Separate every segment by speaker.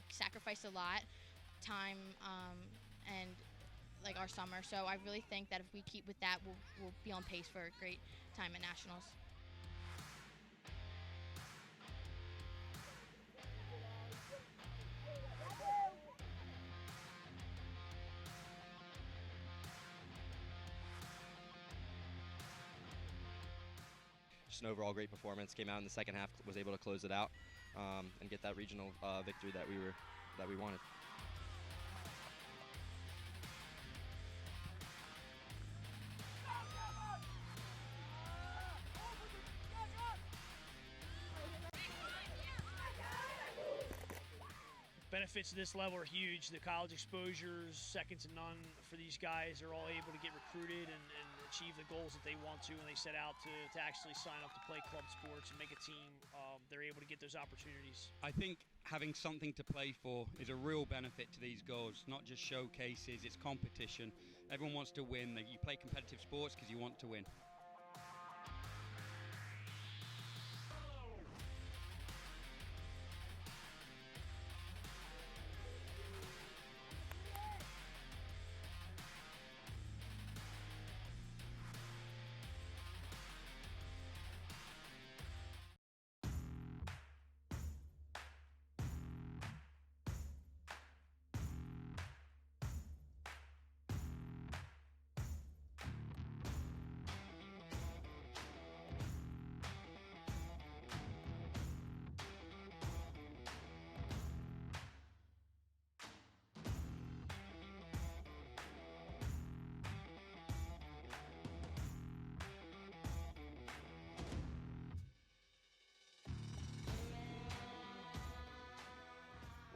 Speaker 1: sacrificed a lot time and like our summer. So I really think that if we keep with that, we'll be on pace for a great time at nationals.
Speaker 2: Just an overall great performance. Came out in the second half, was able to close it out and get that regional victory that we wanted.
Speaker 3: Benefits of this level are huge. The college exposures, second to none for these guys. They're all able to get recruited and achieve the goals that they want to when they set out to actually sign up to play club sports and make a team. They're able to get those opportunities.
Speaker 4: I think having something to play for is a real benefit to these girls, not just showcases, it's competition. Everyone wants to win. You play competitive sports because you want to win.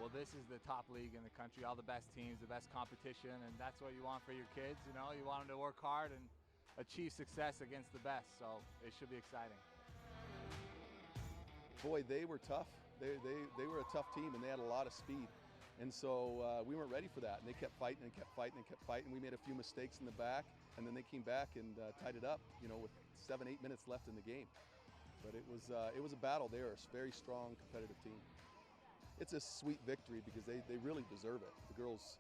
Speaker 5: Well, this is the top league in the country, all the best teams, the best competition, and that's what you want for your kids. You know, you want them to work hard and achieve success against the best, so it should be exciting.
Speaker 6: Boy, they were tough. They were a tough team, and they had a lot of speed. And so we weren't ready for that, and they kept fighting and kept fighting and kept fighting. We made a few mistakes in the back, and then they came back and tied it up, you know, with 7-8 minutes left in the game. But it was a battle. They are a very strong, competitive team. It's a sweet victory because they really deserve it. The girls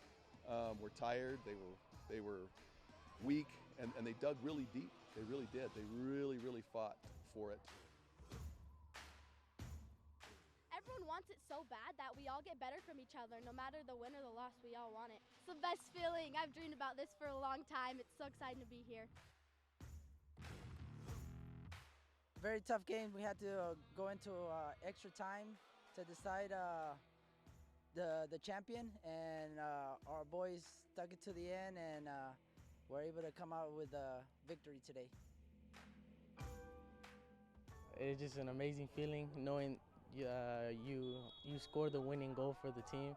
Speaker 6: were tired, they were weak, and they dug really deep. They really did. They really fought for it.
Speaker 7: Everyone wants it so bad that we all get better from each other. No matter the win or the loss, we all want it. It's the best feeling. I've dreamed about this for a long time. It's so exciting to be here.
Speaker 8: Very tough game. We had to go into extra time to decide the champion, and our boys stuck it to the end, and were able to come out with a victory today.
Speaker 9: It's just an amazing feeling knowing you scored the winning goal for the team.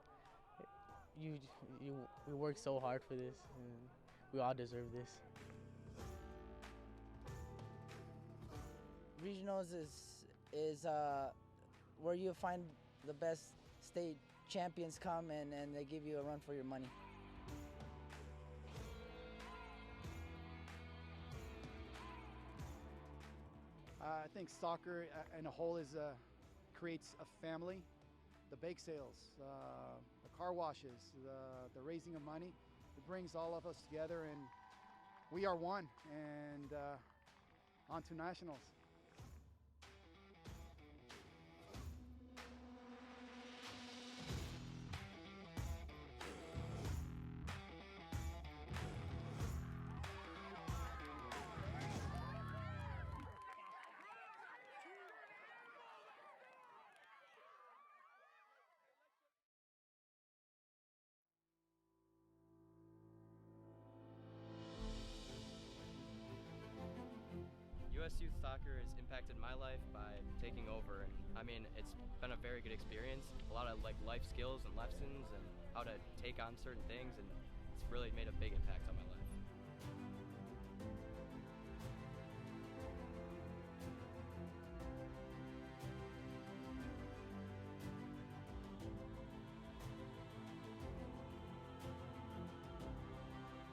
Speaker 9: We worked so hard for this, and we all deserve this.
Speaker 8: Regionals is where you find the best state champions come and they give you a run for your money.
Speaker 10: I think soccer in a whole creates a family. The bake sales, the car washes, the raising of money, it brings all of us together, and we are one, and on to nationals.
Speaker 2: U.S. Youth Soccer has impacted my life by taking over, and I mean, it's been a very good experience. A lot of life skills and lessons and how to take on certain things, and it's really made a big impact on my life.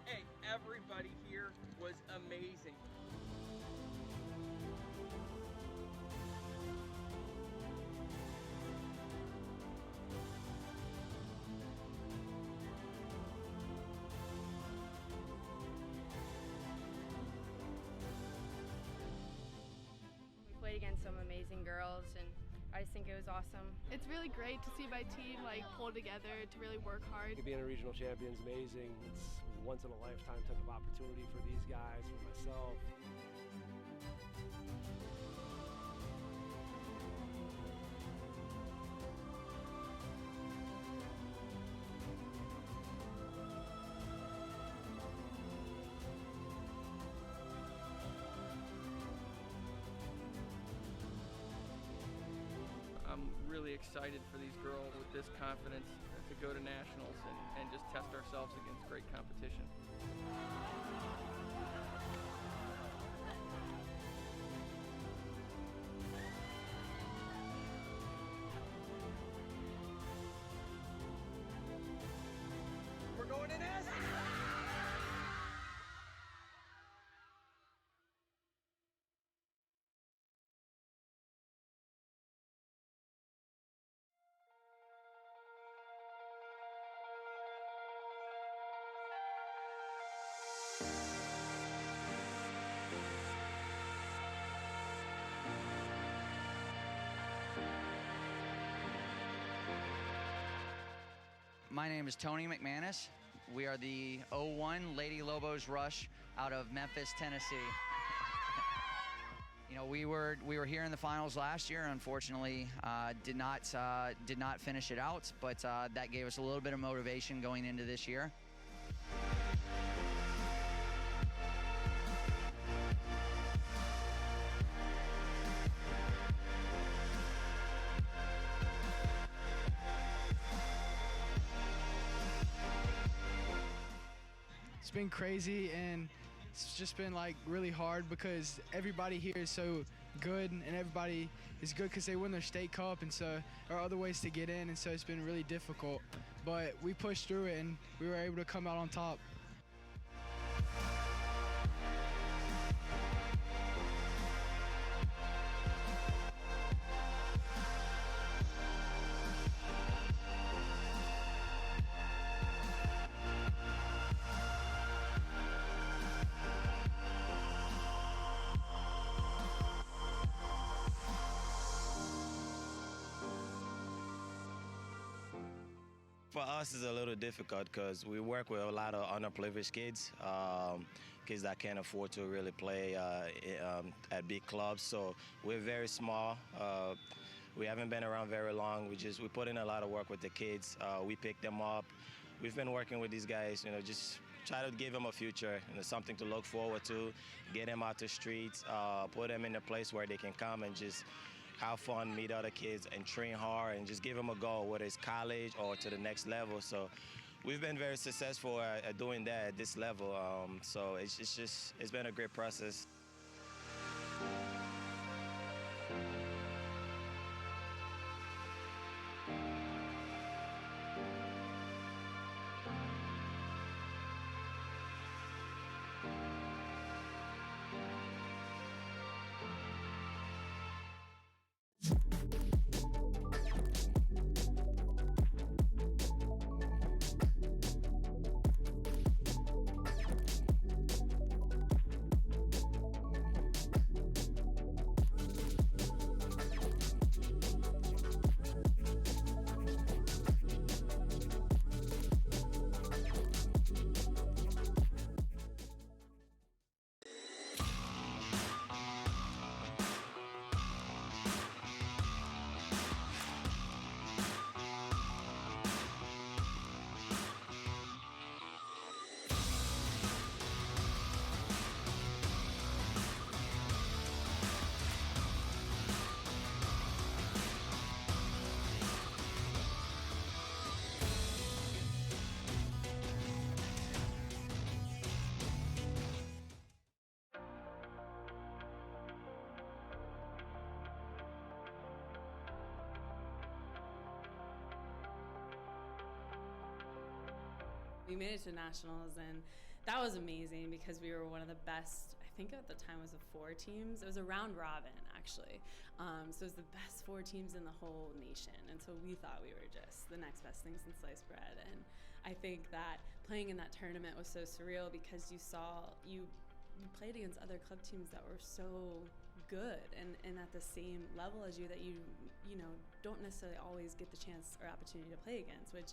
Speaker 11: Hey, everybody here was amazing.
Speaker 12: against some amazing girls, and I just think it was awesome.
Speaker 13: It's really great to see my team pull together to really work hard.
Speaker 14: Being a regional champion is amazing. It's a once in a lifetime type of opportunity for these guys, for myself.
Speaker 15: I'm really excited for these girls with this confidence to go to nationals and just test ourselves against great competition.
Speaker 11: We're going to nationals.
Speaker 16: My name is Tony McManus. We are the 01 Lady Lobos Rush out of Memphis, Tennessee. You know, we were here in the finals last year. Unfortunately, did not finish it out, but that gave us a little bit of motivation going into this year.
Speaker 17: It's been crazy, and it's just been really hard because everybody here is so good, and everybody is good because they win their state cup, and so there are other ways to get in, and so it's been really difficult. But we pushed through it, and we were able to come out on top.
Speaker 18: For us, it's a little difficult because we work with a lot of underprivileged kids, kids that can't afford to really play at big clubs. So we're very small. We haven't been around very long. We put in a lot of work with the kids. We pick them up. We've been working with these guys, just try to give them a future, something to look forward to, get them out the streets, put them in a place where they can come and just have fun, meet other kids, and train hard, and just give them a goal, whether it's college or to the next level. So we've been very successful at doing that at this level. So it's been a great process.
Speaker 19: We made it to nationals, and that was amazing because we were one of the best. I think at the time it was 4 teams. It was a round robin, actually. So it was the best 4 teams in the whole nation, and so we thought we were just the next best thing since sliced bread. And I think that playing in that tournament was so surreal because you played against other club teams that were so good and at the same level as you that you don't necessarily always get the chance or opportunity to play against, which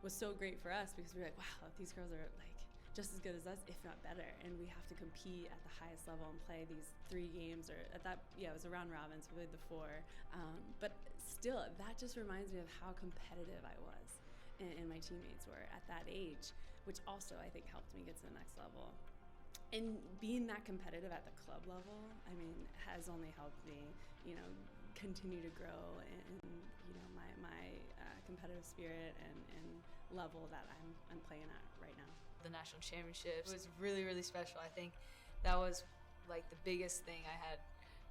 Speaker 19: was so great for us because we were like, wow, these girls are like just as good as us, if not better, and we have to compete at the highest level and play these 3 games, or at that, it was a round robin, so we played the 4. But still, that just reminds me of how competitive I was and my teammates were at that age, which also I think helped me get to the next level. And being that competitive at the club level, I mean, has only helped me, continue to grow in, my competitive spirit and level that I'm playing at right now.
Speaker 20: The national championships was really, really special. I think that was like the biggest thing I had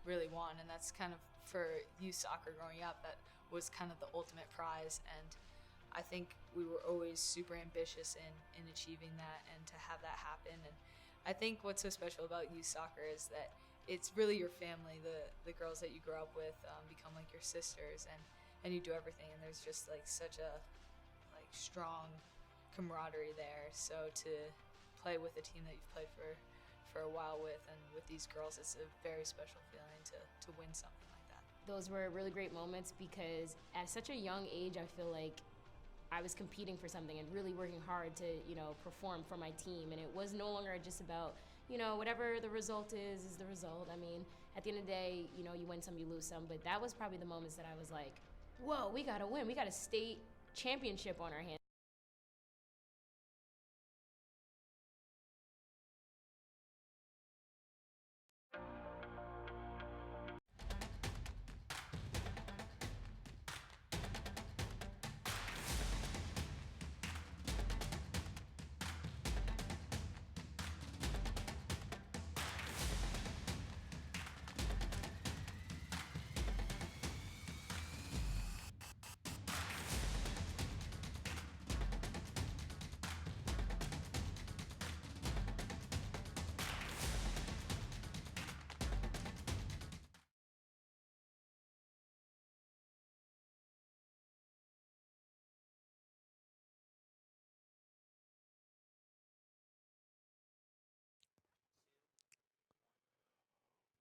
Speaker 20: really won, and that's kind of for youth soccer growing up, that was kind of the ultimate prize. And I think we were always super ambitious in achieving that and to have that happen. And I think what's so special about youth soccer is that it's really your family. The girls that you grow up with become like your sisters, and you do everything, and there's just like such a strong camaraderie there. So to play with a team that you've played for a while with, and with these girls, it's a very special feeling to win something like that.
Speaker 21: Those were really great moments because at such a young age, I feel like I was competing for something and really working hard to, perform for my team. And it was no longer just about, whatever the result is the result. I mean, at the end of the day, you win some, you lose some. But that was probably the moments that I was like, whoa, we got to win. We got a state championship on our hands.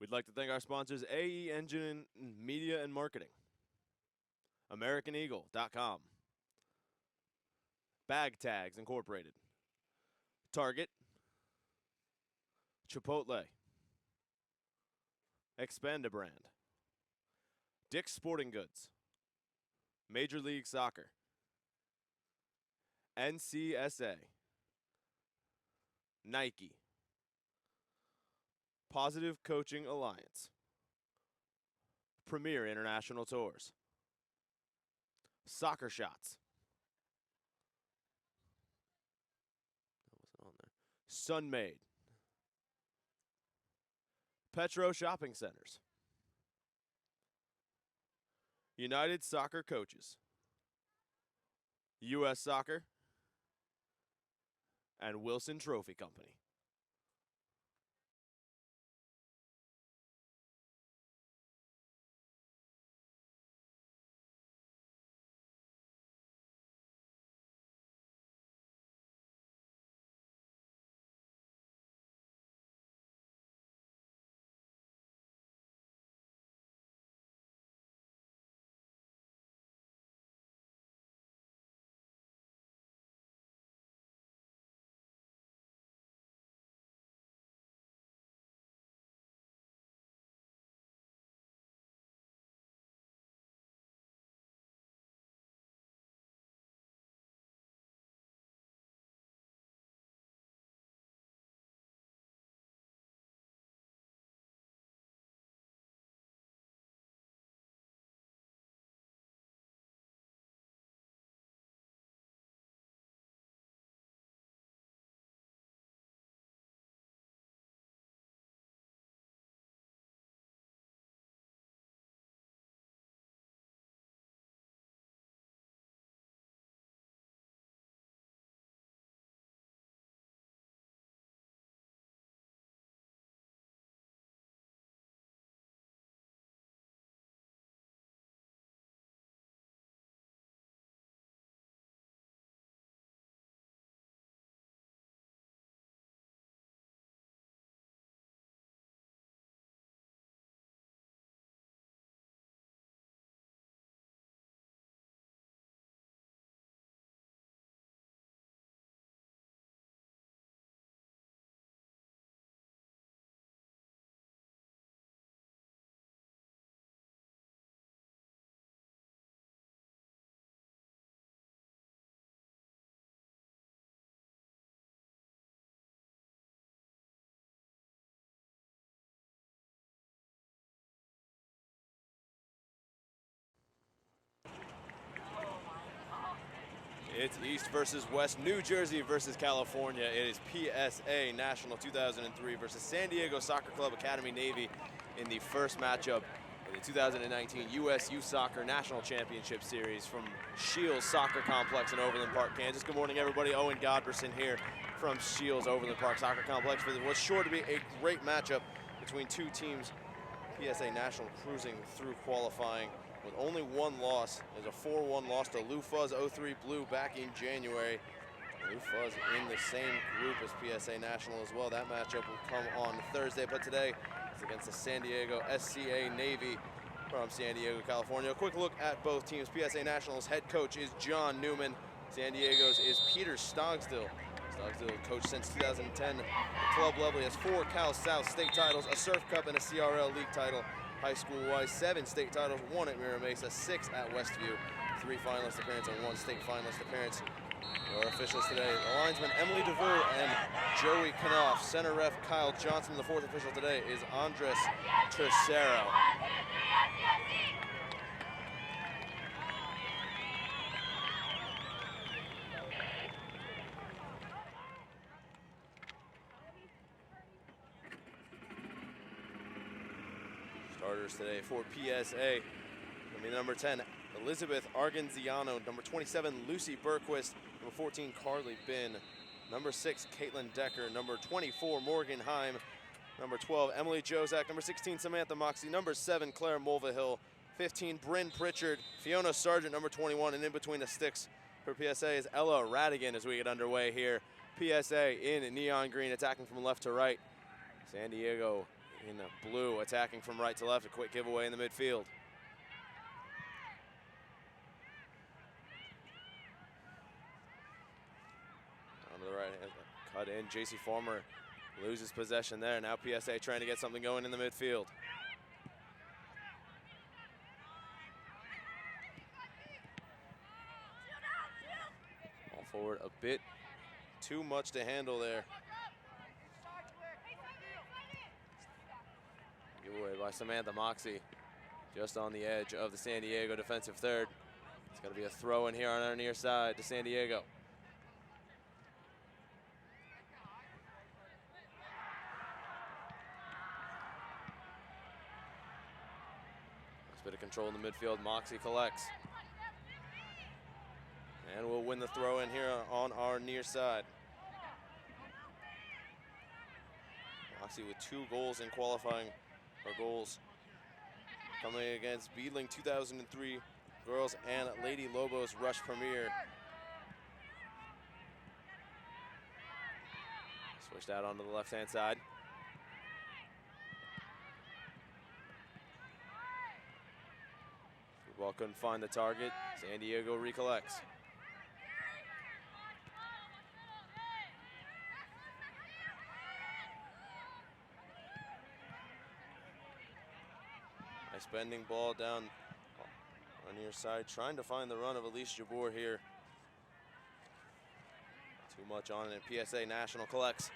Speaker 22: We'd like to thank our sponsors, AE Engine Media and Marketing, AmericanEagle.com, Bag Tags Incorporated, Target, Chipotle, Expanda Brand, Dick's Sporting Goods, Major League Soccer, NCSA, Nike, Positive Coaching Alliance, Premier International Tours, Soccer Shots, that wasn't on there, Sunmade, Petro Shopping Centers, United Soccer Coaches, U.S. Soccer, and Wilson Trophy Company. It's East versus West, New Jersey versus California. It is PSA National 2003 versus San Diego Soccer Club Academy Navy in the first matchup in the 2019 U.S. Youth Soccer National Championship Series from Shields Soccer Complex in Overland Park, Kansas. Good morning, everybody. Owen Godberson here from Shields Overland Park Soccer Complex for what's sure to be a great matchup between two teams. PSA National cruising through qualifying with only one loss. There's a 4-1 loss to Lou Fuzz 03 Blue back in January. Lou Fuzz in the same group as PSA National as well. That matchup will come on Thursday, but today it's against the San Diego SCA Navy from San Diego, California. A quick look at both teams. PSA National's head coach is John Newman. San Diego's is Peter Stogsdill. Stogsdill coached since 2010 at club level. He has 4 Cal South state titles, a Surf Cup, and a CRL League title. High school-wise, 7 state titles, 1 at Mira Mesa, 6 at Westview, 3 finalist appearances, and 1 state finalist appearance. Our officials today, the linesmen Emily DeVoe and Joey Knopf. Center ref Kyle Johnson. The 4th official today is Andres Tercero. Starters today for PSA. I mean, number 10, Elizabeth Arganziano. Number 27, Lucy Berquist. Number 14, Carly Bin. Number 6, Caitlin Decker. Number 24, Morgan Heim. Number 12, Emily Jozak. Number 16, Samantha Moxie. Number 7, Claire Mulvihill. 15, Bryn Pritchard. Fiona Sargent, number 21. And in between the sticks for PSA is Ella Radigan as we get underway here. PSA in neon green, attacking from left to right. San Diego in the blue, attacking from right to left. A quick giveaway in the midfield. Down to the right hand, cut in. JC Farmer loses possession there. Now PSA trying to get something going in the midfield. Ball forward a bit too much to handle there. Giveaway by Samantha Moxie, just on the edge of the San Diego defensive third. It's going to be a throw in here on our near side to San Diego. Nice bit of control in the midfield. Moxie collects. And we'll win the throw in here on our near side. Moxie with 2 goals in qualifying. Our goals coming against Beadling 2003 girls and Lady Lobos Rush Premier. Switch that onto the left-hand side. The ball couldn't find the target. San Diego recollects. Bending ball down on your side, trying to find the run of Elise Jabbour here. Too much on it, and PSA National collects.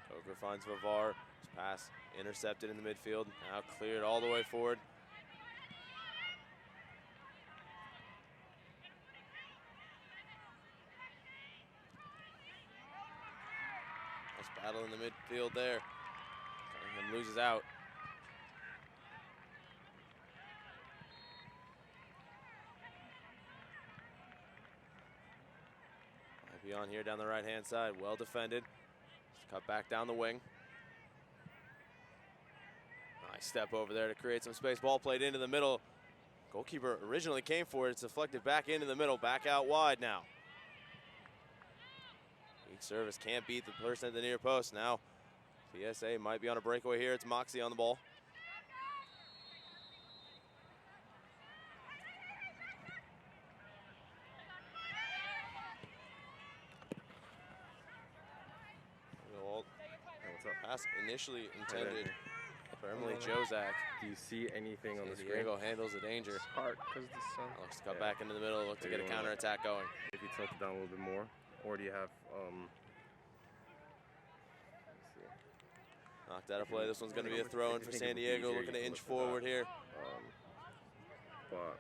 Speaker 22: Coker finds Vavar. His pass intercepted in the midfield, now cleared all the way forward. Battle in the midfield there. Cunningham loses out. Might be on here down the right-hand side. Well defended. Just cut back down the wing. Nice step over there to create some space. Ball played into the middle. Goalkeeper originally came for it. It's deflected back into the middle. Back out wide now. Service can't beat the person at the near post. Now PSA might be on a breakaway here. It's Moxie on the ball. Pass initially intended for Emily Jozak.
Speaker 1: Do you see anything on the screen?
Speaker 22: Diego handles the danger.
Speaker 1: It's hard because of the sun.
Speaker 22: Looks to cut back into the middle. Look to get a counterattack going.
Speaker 1: If you tilt it down a little bit more, or do you have
Speaker 22: Knocked out of play. This one's going to be a throw-in for San Diego, looking to inch forward here.
Speaker 1: But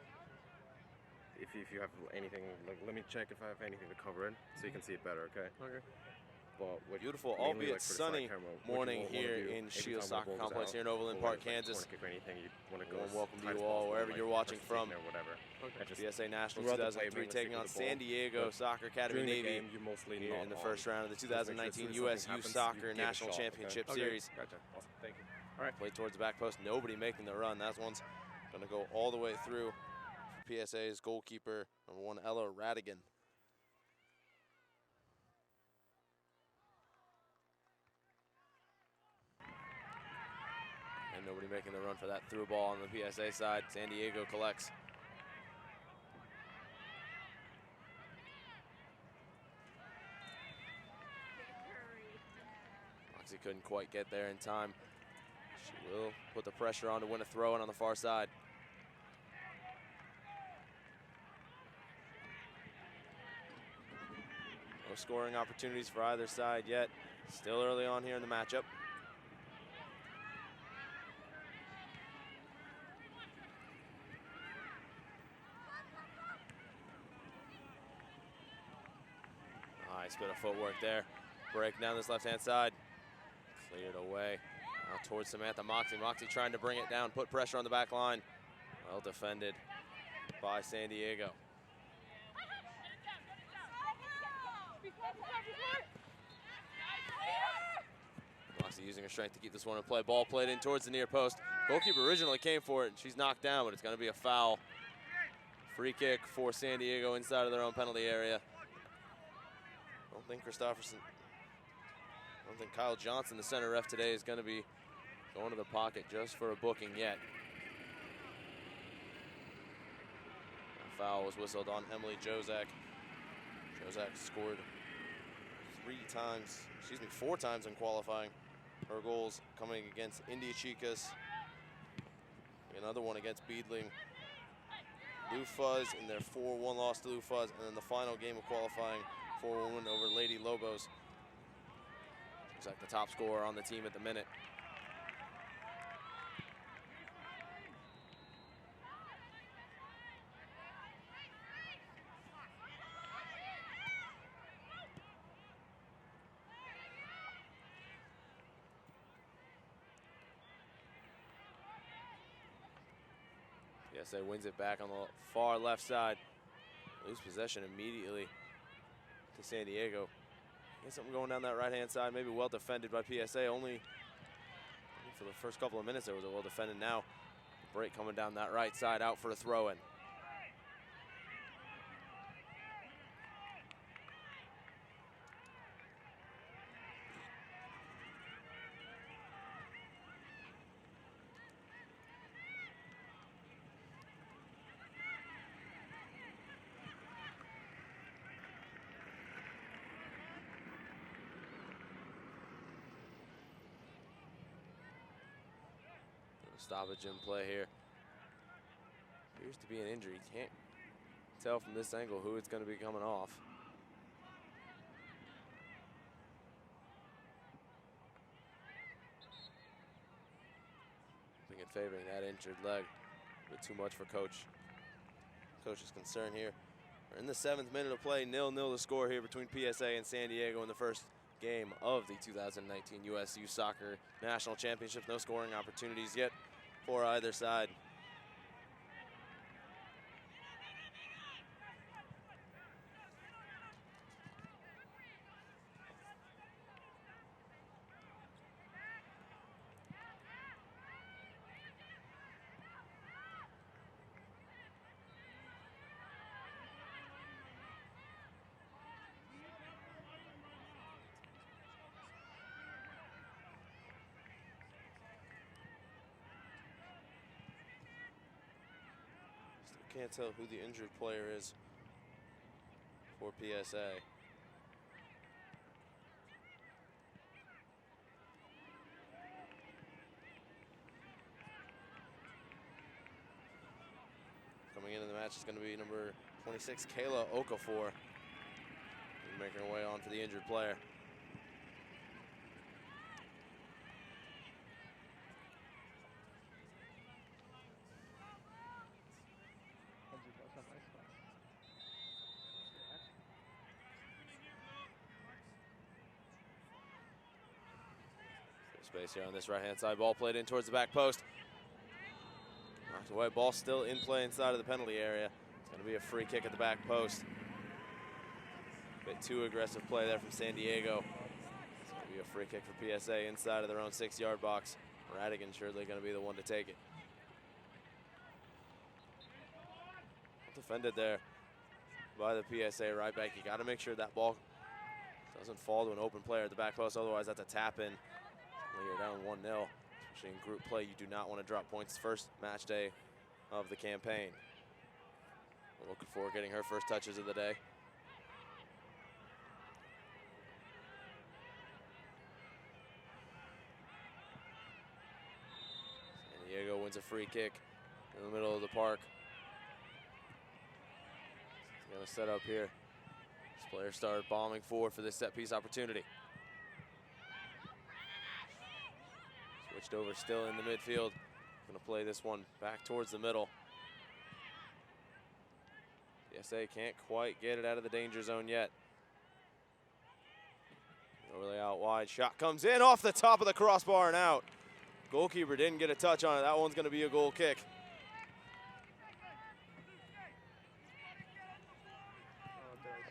Speaker 1: if you have anything, like, let me check if I have anything to cover it so you can see it better, okay?
Speaker 22: Okay.
Speaker 1: But
Speaker 22: beautiful,
Speaker 1: mainly,
Speaker 22: albeit
Speaker 1: like, for the side
Speaker 22: sunny
Speaker 1: camera, what
Speaker 22: morning
Speaker 1: you
Speaker 22: here
Speaker 1: wanna do
Speaker 22: in
Speaker 1: every
Speaker 22: Shield
Speaker 1: time the
Speaker 22: Soccer
Speaker 1: ball goes
Speaker 22: Complex
Speaker 1: out,
Speaker 22: here in Overland Park, Kansas.
Speaker 1: Corner kick or anything, you want to go
Speaker 22: Warm welcome to
Speaker 1: high
Speaker 22: you
Speaker 1: as
Speaker 22: all,
Speaker 1: possible,
Speaker 22: wherever
Speaker 1: like,
Speaker 22: you're watching
Speaker 1: press the
Speaker 22: from.
Speaker 1: kick or whatever.
Speaker 22: PSA National
Speaker 1: Throughout the play,
Speaker 22: 2003
Speaker 1: mainly
Speaker 22: taking
Speaker 1: stick
Speaker 22: on
Speaker 1: with the ball,
Speaker 22: San Diego
Speaker 1: but
Speaker 22: Soccer Academy
Speaker 1: during the
Speaker 22: Navy
Speaker 1: game, you mostly
Speaker 22: here
Speaker 1: not
Speaker 22: in the
Speaker 1: on.
Speaker 22: first round of the
Speaker 1: Just make sure as
Speaker 22: 2019
Speaker 1: soon as
Speaker 22: U.S.
Speaker 1: something
Speaker 22: Youth
Speaker 1: happens,
Speaker 22: Soccer
Speaker 1: you give it a
Speaker 22: National
Speaker 1: shot,
Speaker 22: Championship
Speaker 1: okay?
Speaker 22: Series.
Speaker 1: Gotcha. Awesome. Thank you. All right.
Speaker 22: Played towards the back post. Nobody making the run. That one's going to go all the way through for PSA's goalkeeper, number 1, Ella Radigan. And nobody making the run for that through ball on the PSA side. San Diego collects. Moxie couldn't quite get there in time. She will put the pressure on to win a throw-in on the far side. No scoring opportunities for either side yet. Still early on here in the matchup. Nice bit of footwork there. Breaking down this left-hand side. Cleared away. Now towards Samantha Moxie. Moxie trying to bring it down, put pressure on the back line. Well defended by San Diego. Moxie using her strength to keep this one in play. Ball played in towards the near post. Goalkeeper originally came for it, and she's knocked down, but it's going to be a foul. Free kick for San Diego inside of their own penalty area. I don't think Kyle Johnson, the center ref today, is going to be going to the pocket just for a booking yet. A foul was whistled on Emily Jozak. Jozak scored 4 times in qualifying. Her goals coming against India Chicas. Another one against Beedling. Lou Fuzz in their 4-1 loss to Lou Fuzz, and then the final game of qualifying, 4-1 win over Lady Lobos. Looks like the top scorer on the team at the minute. PSA wins it back on the far left side. Lose possession immediately to San Diego. Get something going down that right-hand side, maybe well defended by PSA. Only for the first couple of minutes there was a well defended. Now break coming down that right side, out for a throw-in. Stoppage in play here. Appears to be an injury. Can't tell from this angle who it's going to be coming off. I think in favoring that injured leg. A bit too much for Coach. Coach's concern here. We're in the 7th minute of play. 0-0 the score here between PSA and San Diego in the first game of the 2019 U.S. Youth Soccer National Championships. No scoring opportunities yet for either side. Can't tell who the injured player is for PSA. Coming into the match is going to be number 26, Kayla Okafor, making her way on to the injured player. Space here on this right-hand side. Ball played in towards the back post. Knocked away. Ball still in play inside of the penalty area. It's going to be a free kick at the back post. Bit too aggressive play there from San Diego. It's going to be a free kick for PSA inside of their own 6-yard box. Radigan surely going to be the one to take it. Defended there by the PSA right back. You got to make sure that ball doesn't fall to an open player at the back post, otherwise that's a tap in. You're down 1-0, especially in group play. You do not want to drop points first match day of the campaign. We're looking forward to getting her first touches of the day. San Diego wins a free kick in the middle of the park. Going to set up here. This player started bombing forward for this set piece opportunity. Switched over still in the midfield. Going to play this one back towards the middle. PSA can't quite get it out of the danger zone yet. Overlay out wide. Shot comes in off the top of the crossbar and out. Goalkeeper didn't get a touch on it. That one's going to be a goal kick.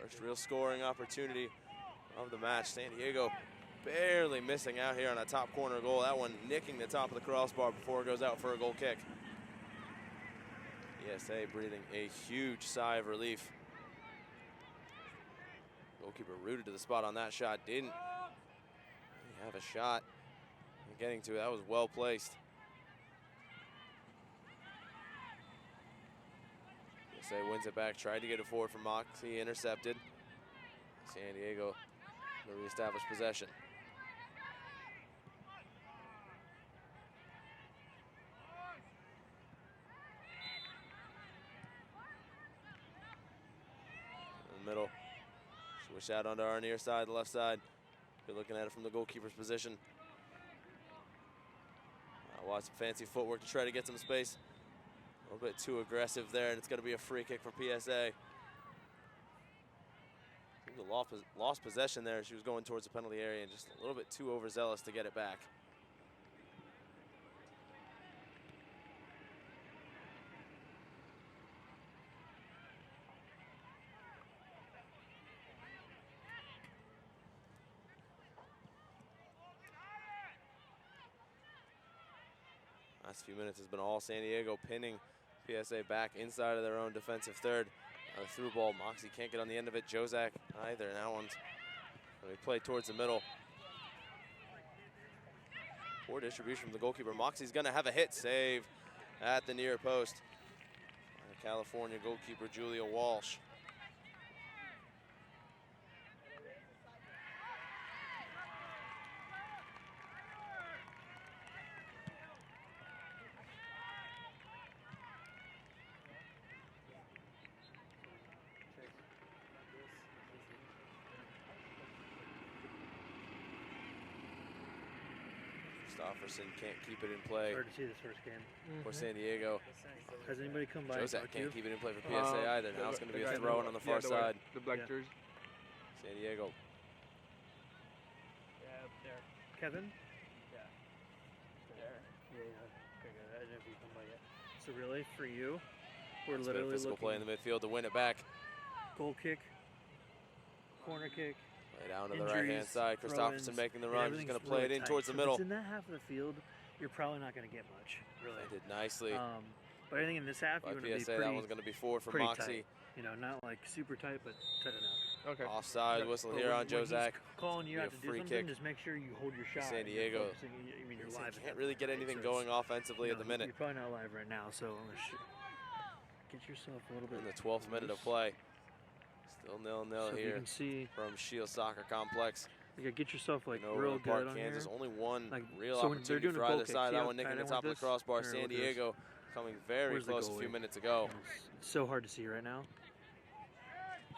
Speaker 22: First real scoring opportunity of the match. San Diego barely missing out here on a top corner goal. That one nicking the top of the crossbar before it goes out for a goal kick. PSA breathing a huge sigh of relief. Goalkeeper rooted to the spot on that shot. Didn't really have a shot getting to it. That was well placed. PSA wins it back, tried to get it forward from Moxie, intercepted. San Diego will reestablish possession. In the middle, switch out onto our near side, the left side. Good looking at it from the goalkeeper's position. Watch some fancy footwork to try to get some space. A little bit too aggressive there, and it's going to be a free kick for PSA. Lost possession there. She was going towards the penalty area and just a little bit too overzealous to get it back. Last few minutes has been all San Diego, pinning PSA back inside of their own defensive third. Through ball, Moxie can't get on the end of it. Jozak either. That one's going to be played towards the middle. Poor distribution from the goalkeeper. Moxie's going to have a hit save at the near post. California goalkeeper Julia Walsh. Christopherson can't keep it in play.
Speaker 3: Hard to see this first game.
Speaker 22: For San Diego.
Speaker 3: Has anybody come by?
Speaker 22: Jozak can't keep it in play for PSA either. Now it's going to be a throw in on the far side.
Speaker 4: The black jersey.
Speaker 22: San Diego.
Speaker 3: Yeah, up there. Kevin? Yeah. There. Yeah. Okay, good. I didn't know if you come by yet. So really, for you, we're literally
Speaker 22: physical
Speaker 3: looking.
Speaker 22: play in the midfield to win it back.
Speaker 3: Goal kick. Corner kick.
Speaker 22: Play down to the right-hand side. Christopherson making the run. He's going to play it in
Speaker 3: tight.
Speaker 22: towards the middle.
Speaker 3: If it's in that half of the field, you're probably not going to get much, really.
Speaker 22: They did nicely.
Speaker 3: But I think in this half, you want to be pretty.
Speaker 22: That one's going to be forward for Moxie.
Speaker 3: Tight. You know, not like super tight, but tight enough.
Speaker 4: Okay.
Speaker 22: Offside whistle here on Jozak.
Speaker 3: Calling you out to do something, just make sure you hold your shot.
Speaker 22: San Diego.
Speaker 3: I mean, you're live.
Speaker 22: Can't really get anything going offensively at the minute.
Speaker 3: You're probably not live right now, so get yourself a little bit.
Speaker 22: In the 12th minute of play. Still 0-0 here from Shield Soccer Complex.
Speaker 3: You gotta get yourself like
Speaker 22: no
Speaker 3: real good on
Speaker 22: Kansas.
Speaker 3: here.
Speaker 22: Only one
Speaker 3: like,
Speaker 22: real
Speaker 3: so
Speaker 22: opportunity for either side. That one nicking the top of the crossbar. San Diego coming very close a few minutes ago.
Speaker 3: It's so hard to see right now.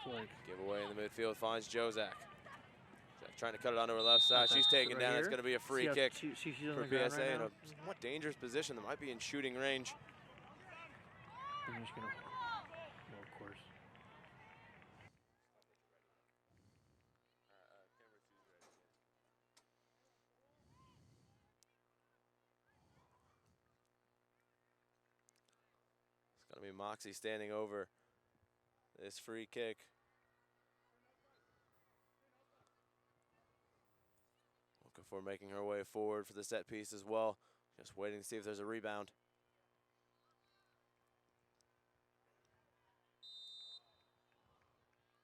Speaker 3: So like
Speaker 22: giveaway in the midfield finds Jozak. Trying to cut it onto her left side. She's taken down. It's going to be a free kick for PSA in a somewhat dangerous position that might be in shooting range.
Speaker 3: I'm just gonna, well, of course.
Speaker 22: Gonna be Moxie standing over this free kick. Looking for making her way forward for the set piece as well. Just waiting to see if there's a rebound.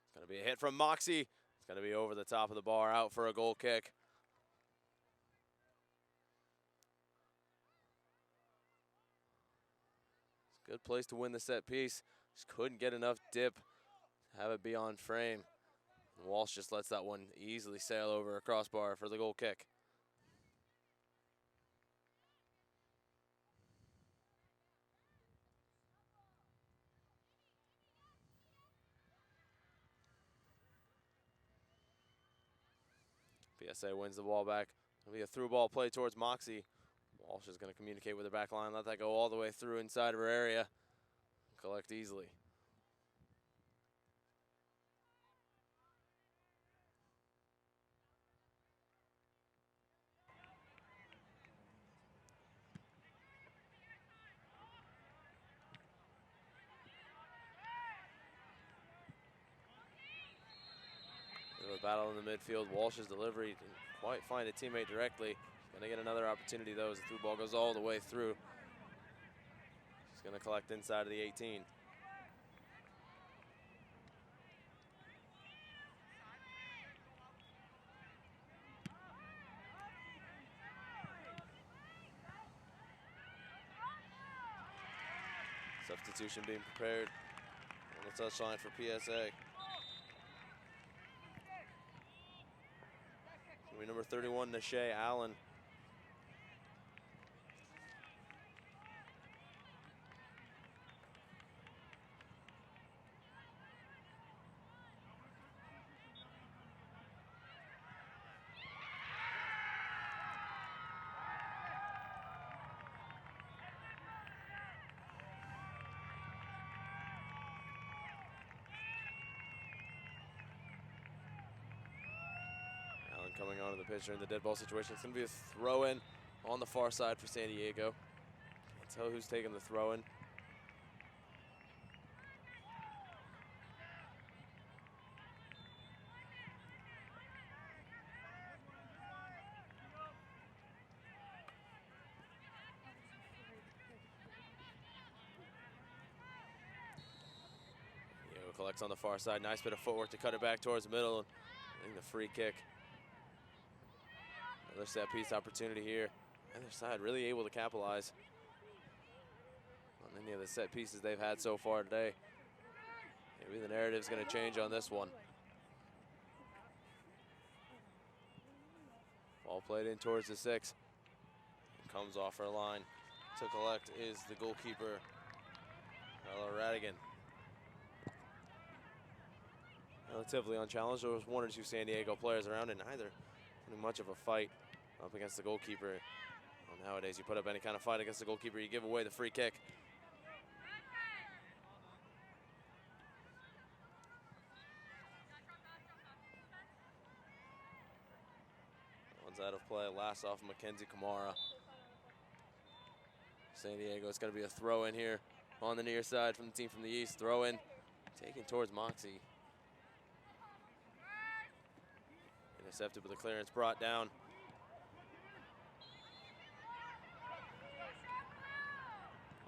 Speaker 22: It's gonna be a hit from Moxie. It's gonna be over the top of the bar, out for a goal kick. It's a good place to win the set piece. Just couldn't get enough dip to have it be on frame. And Walsh just lets that one easily sail over a crossbar for the goal kick. PSA wins the ball back. It'll be a through ball play towards Moxie. Walsh is going to communicate with her back line, let that go all the way through inside of her area. Collect easily. A battle in the midfield. Walsh's delivery didn't quite find a teammate directly. She's gonna get another opportunity though as the through ball goes all the way through. She's gonna collect inside of the 18. Substitution being prepared on the touchline for PSA. Number 31, Nashay Allen. Coming onto the pitcher in the dead ball situation. It's going to be a throw-in on the far side for San Diego. Can't tell who's taking the throw-in. Diego collects on the far side. Nice bit of footwork to cut it back towards the middle. I think the free kick. Another set piece opportunity here. Other side really able to capitalize on any of the set pieces they've had so far today. Maybe the narrative's going to change on this one. Ball played in towards the 6. Comes off her line. To collect is the goalkeeper, Ella Radigan. Relatively unchallenged. There was one or two San Diego players around and neither putting much of a fight up against the goalkeeper. Well, nowadays, you put up any kind of fight against the goalkeeper, you give away the free kick. One's out of play. Last off Mackenzie Kamara. San Diego, it's going to be a throw in here on the near side from the team from the east. Throw in, taken towards Moxie. Intercepted with the clearance brought down.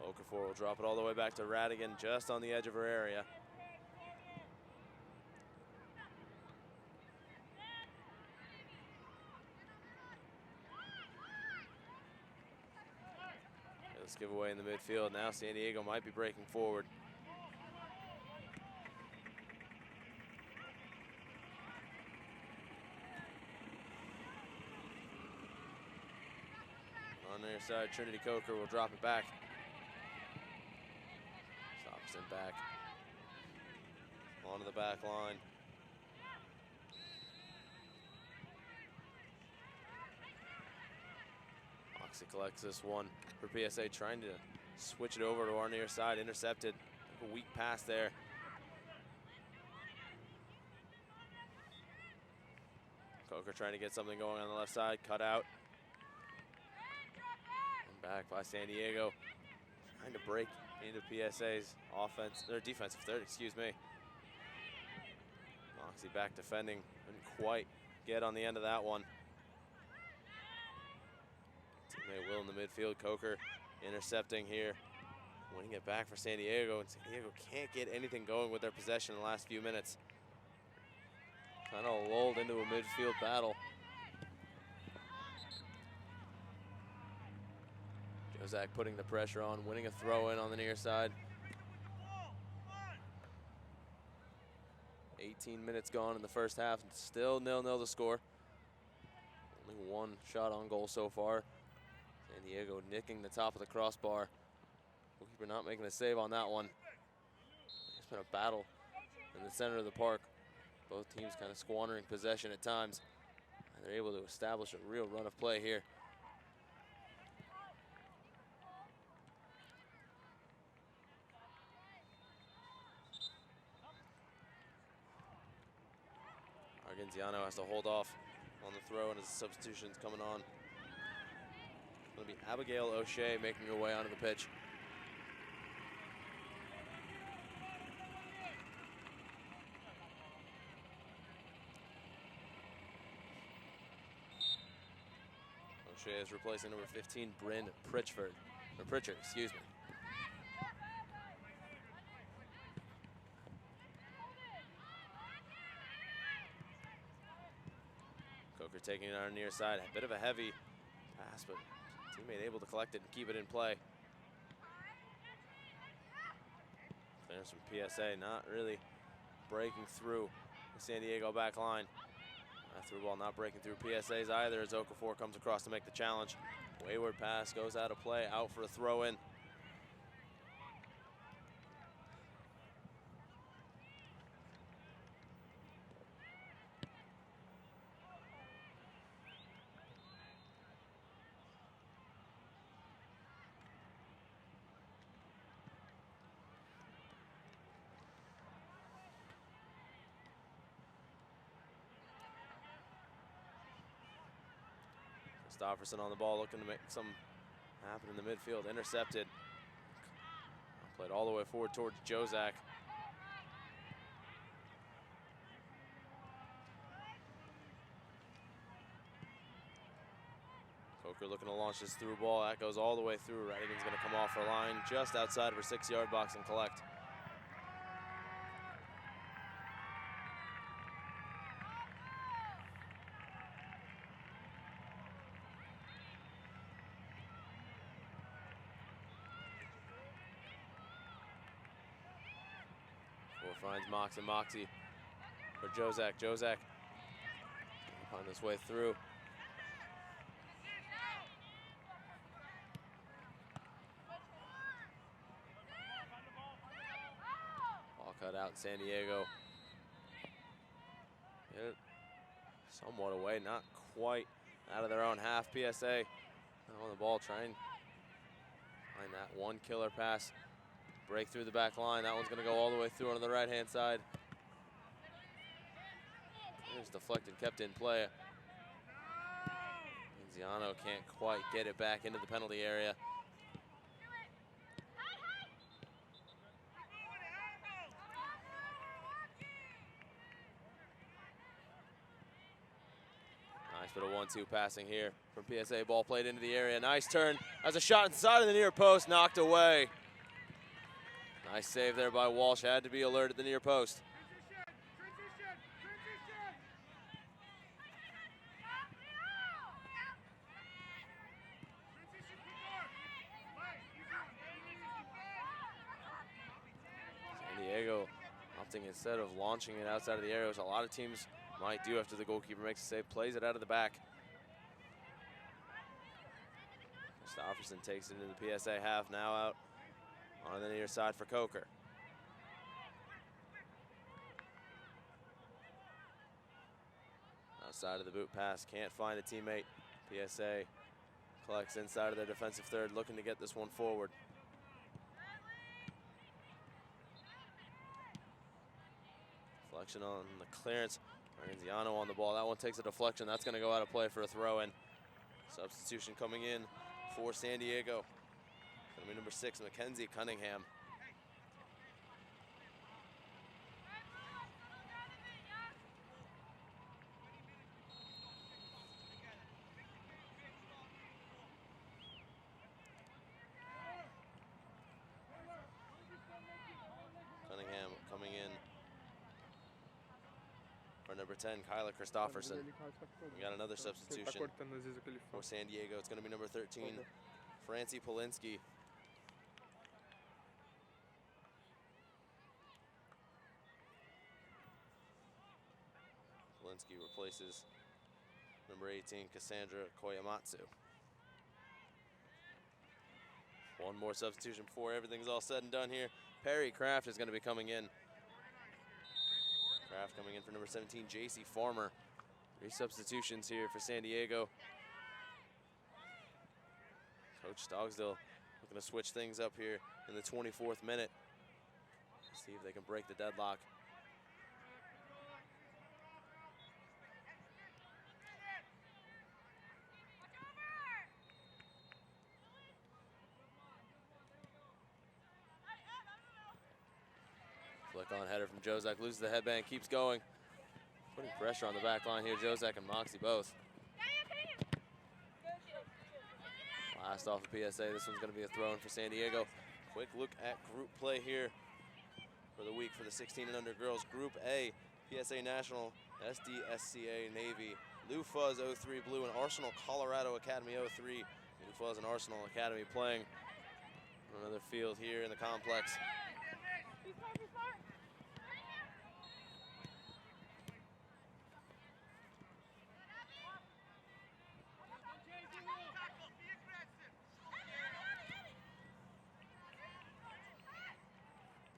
Speaker 22: Okafor will drop it all the way back to Radigan, just on the edge of her area. Let's give away in the midfield. Now San Diego might be breaking forward. On their side, Trinity Coker will drop it back. Stops it back. Onto the back line. Moxie collects this one for PSA, trying to switch it over to our near side. Intercepted. A weak pass there. Coker trying to get something going on the left side. Cut out. And back by San Diego. Trying to break into PSA's offense or defensive third, excuse me. Moxie back defending, couldn't quite get on the end of that one. Teammate Will in the midfield, Coker intercepting here, winning it back for San Diego, and San Diego can't get anything going with their possession in the last few minutes. Kind of lulled into a midfield battle. Jozak putting the pressure on, winning a throw in on the near side. 18 minutes gone in the first half, and still 0-0 the score. Only one shot on goal so far. San Diego nicking the top of the crossbar. Goalkeeper not making a save on that one. It's been a battle in the center of the park. Both teams kind of squandering possession at times. And they're able to establish a real run of play here. Argenziano has to hold off on the throw, and his substitution's coming on. It's going to be Abigail O'Shea making her way onto the pitch. O'Shea is replacing number 15, Bryn Pritchard, excuse me. Coker taking it on our near side. A bit of a heavy pass, but teammate able to collect it and keep it in play. Clearance from PSA, not really breaking through the San Diego back line. Through ball not breaking through PSA's either as Okafor comes across to make the challenge. Wayward pass goes out of play, out for a throw in. Stofferson on the ball, looking to make something happen in the midfield. Intercepted. Played all the way forward towards Jozak. Coker looking to launch this through ball. That goes all the way through. Radigan's going to come off her line just outside of her 6-yard box and collect. Finds Moxie for Jozak. Jozak on this way through. Ball cut out in San Diego. Get it somewhat away, not quite out of their own half. PSA on the ball, trying to find that one killer pass. Break through the back line. That one's going to go all the way through on the right-hand side. It's deflected, kept in play. Ziano can't quite get it back into the penalty area. Nice bit of 1-2 passing here from PSA. Ball played into the area. Nice turn. As a shot inside of the near post, knocked away. Nice save there by Walsh. Had to be alert at the near post. San Diego opting, instead of launching it outside of the area, which a lot of teams might do after the goalkeeper makes a save, plays it out of the back. Stofferson takes it into the PSA half, now out on the near side for Coker. Outside of the boot pass, can't find a teammate. PSA collects inside of their defensive third, looking to get this one forward. Deflection on the clearance. Argenziano on the ball. That one takes a deflection. That's going to go out of play for a throw-in. Substitution coming in for San Diego. Gonna be number 6, Mackenzie Cunningham. Cunningham coming in for number 10, Kyla Christofferson. We got another substitution for San Diego. It's going to be number 13, Francie Polinsky. Polinsky replaces number 18, Cassandra Koyamatsu. One more substitution before everything's all said and done here. Perry Kraft is going to be coming in. Kraft coming in for number 17, JC Farmer. 3 substitutions here for San Diego. Coach Stogsdill looking to switch things up here in the 24th minute. See if they can break the deadlock. Flick on header from Jozak, loses the headband, keeps going. Putting pressure on the back line here, Jozak and Moxie both. Last off of PSA, this one's gonna be a throw in for San Diego. Quick look at group play here for the week for the 16 and under girls. Group A, PSA National, SDSCA Navy, Lou Fuzz 03 Blue, and Arsenal Colorado Academy 03. Lou Fuzz and Arsenal Academy playing on another field here in the complex.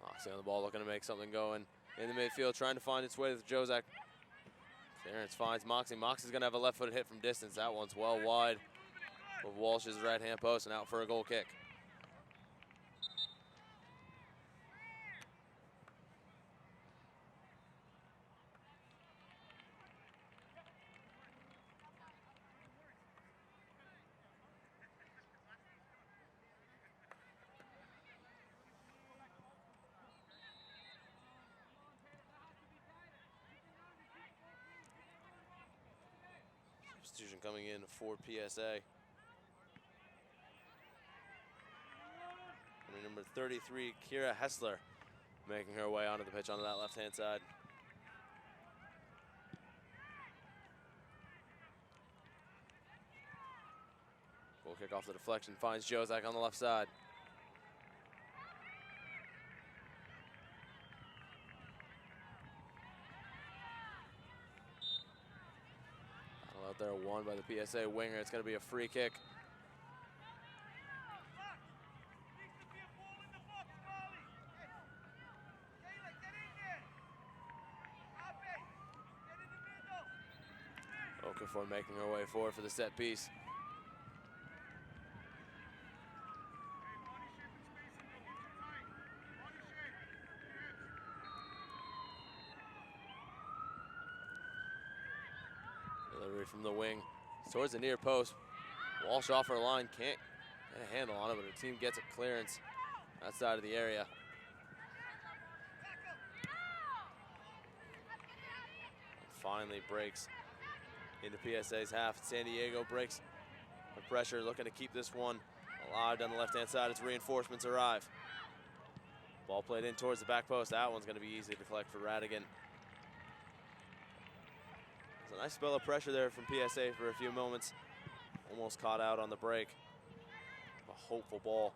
Speaker 22: Moxie on the ball, looking to make something going in the midfield, trying to find its way to Jozak. Clearance finds Moxie. Moxie's going to have a left-footed hit from distance. That one's well wide of Walsh's right-hand post and out for a goal kick. Substitution coming in for PSA. Number 33, Kira Hessler, making her way onto the pitch onto that left-hand side. Goal kick off the deflection, finds Jozak on the left side. Out there, won by the PSA winger. It's going to be a free kick. Okafor making her way forward for the set piece. Delivery from the wing towards the near post. Walsh off her line, can't get a handle on it, but her team gets a clearance outside of the area. And finally breaks into PSA's half. San Diego breaks the pressure, looking to keep this one alive down the left-hand side as reinforcements arrive. Ball played in towards the back post. That one's going to be easy to collect for Radigan. It's a nice spell of pressure there from PSA for a few moments. Almost caught out on the break. A hopeful ball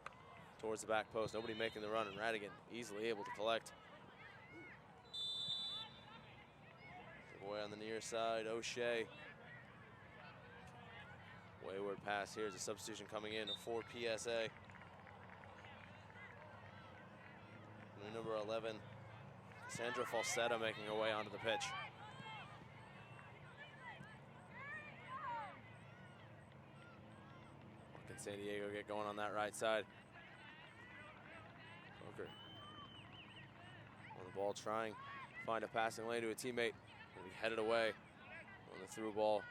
Speaker 22: towards the back post. Nobody making the run, and Radigan easily able to collect. Away on the near side, O'Shea. Wayward pass here as a substitution coming in for PSA. Number 11, Sandra Falsetta making her way onto the pitch. What can San Diego get going on that right side? Coker on the ball, trying to find a passing lane to a teammate. And we headed away on the through ball.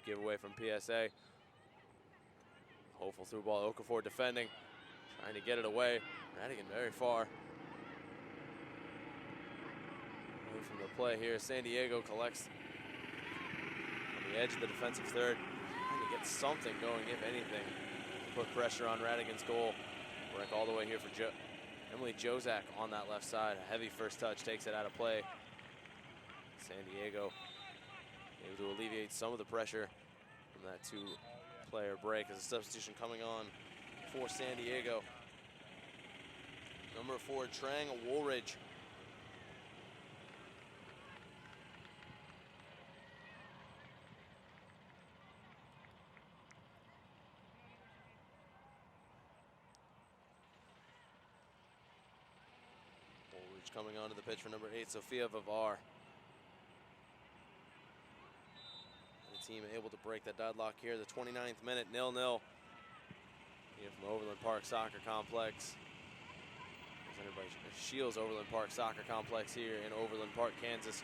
Speaker 22: giveaway from PSA. Hopeful through ball, Okafor defending, trying to get it away. Radigan very far away from the play here. San Diego collects on the edge of the defensive third, trying to get something going, if anything, to put pressure on Radigan's goal. Break all the way here for Emily Jozak on that left side. A heavy first touch takes it out of play. San Diego able to alleviate some of the pressure from that two-player break as a substitution coming on for San Diego. Number 4, Trang Woolridge. Woolridge coming onto the pitch for number 8, Sophia Vivar. Team able to break that deadlock here. The 29th minute, 0-0. Here from Overland Park Soccer Complex. Presented by Shields Overland Park Soccer Complex here in Overland Park, Kansas.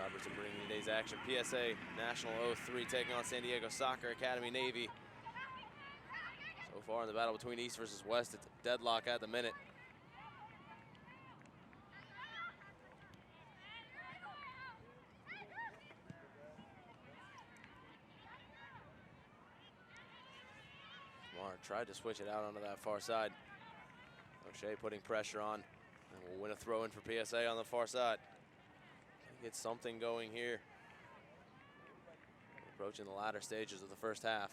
Speaker 22: Robertson bringing today's action. PSA National 03 taking on San Diego Soccer Academy Navy. So far in the battle between East versus West, it's a deadlock at the minute. Tried to switch it out onto that far side. O'Shea putting pressure on, and will win a throw in for PSA on the far side. Get something going here. Approaching the latter stages of the first half.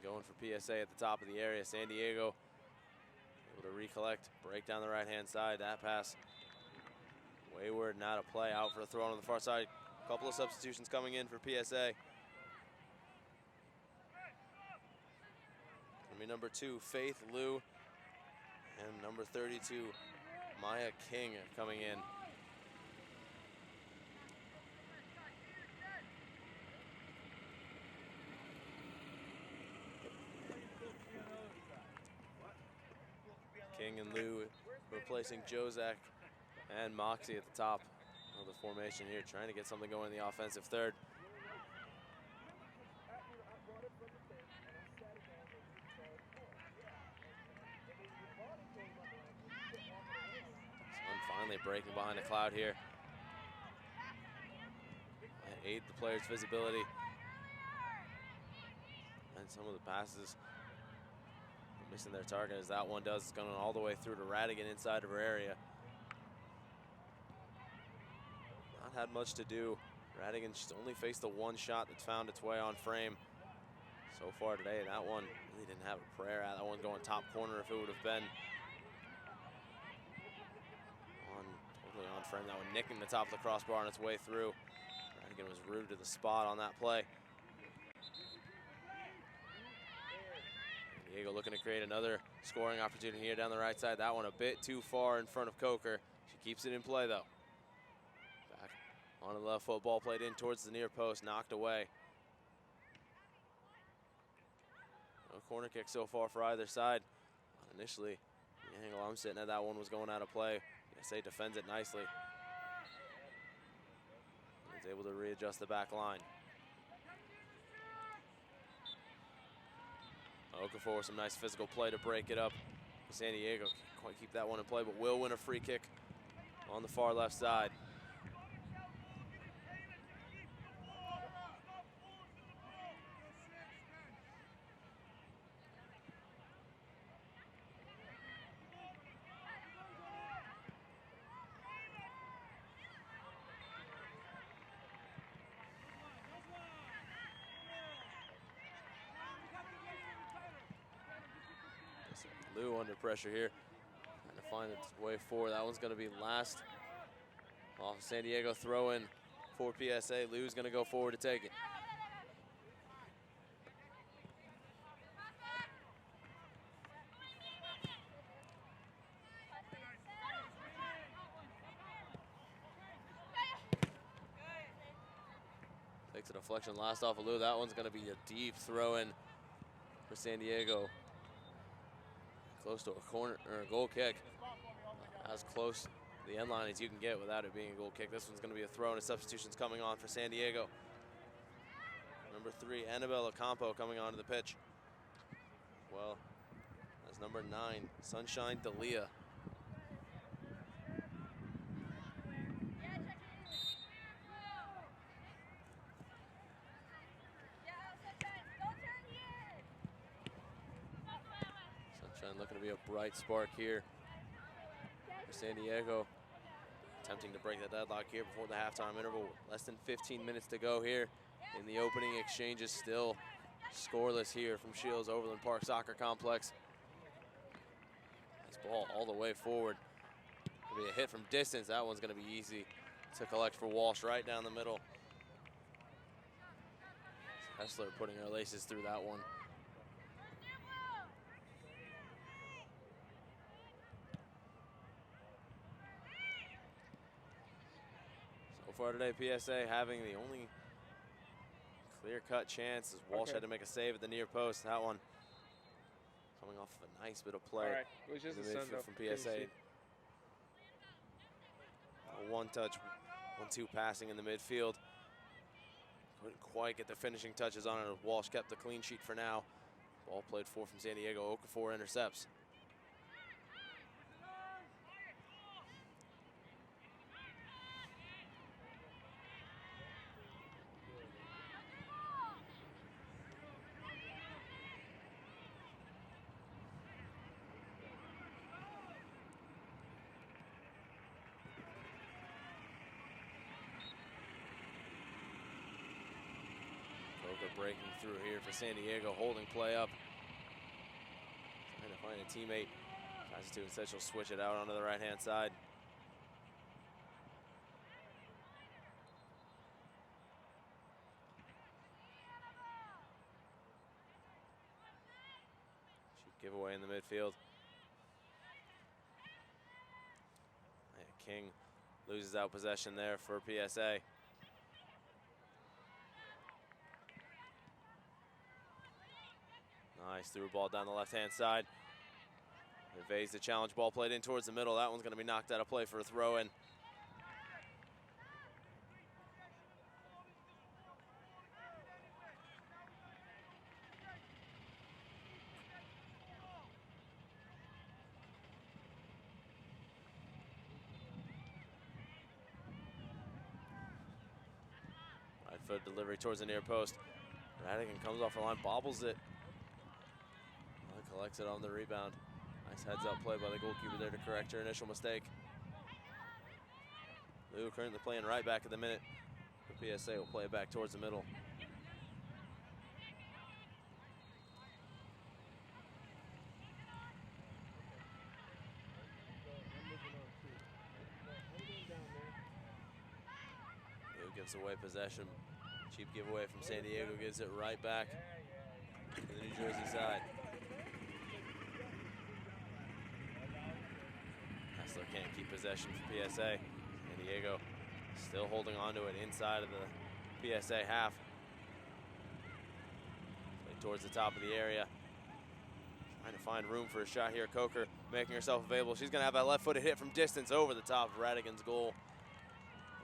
Speaker 22: Going for PSA at the top of the area. San Diego able to recollect, break down the right-hand side. That pass wayward, not a play. Out for a throw on the far side. A couple of substitutions coming in for PSA. Gonna be number 2, Faith Liu, and number 32, Maya King coming in. King and Liu replacing Jozak and Moxie at the top of the formation here, trying to get something going in the offensive third. Sun finally breaking behind the cloud here. Might aid the player's visibility. And some of the passes missing their target as that one does. It's going all the way through to Radigan inside of her area. Not had much to do. Radigan just only faced the one shot that's found its way on frame so far today. That one really didn't have a prayer at. That one going top corner if it would have been totally on frame. That one nicking the top of the crossbar on its way through. Radigan was rooted to the spot on that play. Diego looking to create another scoring opportunity here down the right side. That one a bit too far in front of Coker. She keeps it in play though. Back on the left foot, ball played in towards the near post, knocked away. No corner kick so far for either side. Initially, the angle I'm sitting at, that one was going out of play. PSA defends it nicely. He's able to readjust the back line. Okafor with some nice physical play to break it up. San Diego can't quite keep that one in play, but will win a free kick on the far left side. Liu under pressure here, trying to find its way forward. That one's going to be last off San Diego throw in for PSA. Liu's going to go forward to take it. Takes a deflection last off of Lou. That one's going to be a deep throw in for San Diego. Close to a corner or a goal kick. As close to the end line as you can get without it being a goal kick. This one's going to be a throw, and a substitution's coming on for San Diego. Number 3, Annabelle Ocampo coming onto the pitch. Well, that's number 9, Sunshine Dalia. Sunshine looking to be a bright spark here for San Diego. Attempting to break the deadlock here before the halftime interval. Less than 15 minutes to go here in the opening exchange. Is still scoreless here from Shields Overland Park Soccer Complex. Nice ball all the way forward. Gonna be a hit from distance. That one's gonna be easy to collect for Walsh right down the middle. Hessler putting her laces through that one. So far today, PSA having the only clear-cut chance as Walsh had to make a save at the near post. That one coming off of a nice bit of play.
Speaker 4: All right, it was just
Speaker 22: in
Speaker 4: a
Speaker 22: the
Speaker 4: send
Speaker 22: midfield
Speaker 4: up.
Speaker 22: from PSA. A one-touch, 1-2 passing in the midfield. Couldn't quite get the finishing touches on it. Walsh kept the clean sheet for now. Ball played for from San Diego. Okafor intercepts. Breaking through here for San Diego, holding play up. Trying to find a teammate. Passes to instead, she'll switch it out onto the right-hand side. Cheap giveaway in the midfield. King loses out possession there for PSA. Nice through ball down the left-hand side. Evades the challenge ball played in towards the middle. That one's going to be knocked out of play for a throw-in. Right foot delivery towards the near post. Radigan comes off the line, bobbles it. Collects it on the rebound. Nice heads-up play by the goalkeeper there to correct her initial mistake. Lou currently playing right back at the minute. The PSA will play it back towards the middle. Lou gives away possession. Cheap giveaway from San Diego, gives it right back to the New Jersey side. Hessler can't keep possession for PSA. San Diego still holding on to it inside of the PSA half. Play towards the top of the area. Trying to find room for a shot here. Coker making herself available. She's going to have that left-footed hit from distance over the top of Radigan's goal.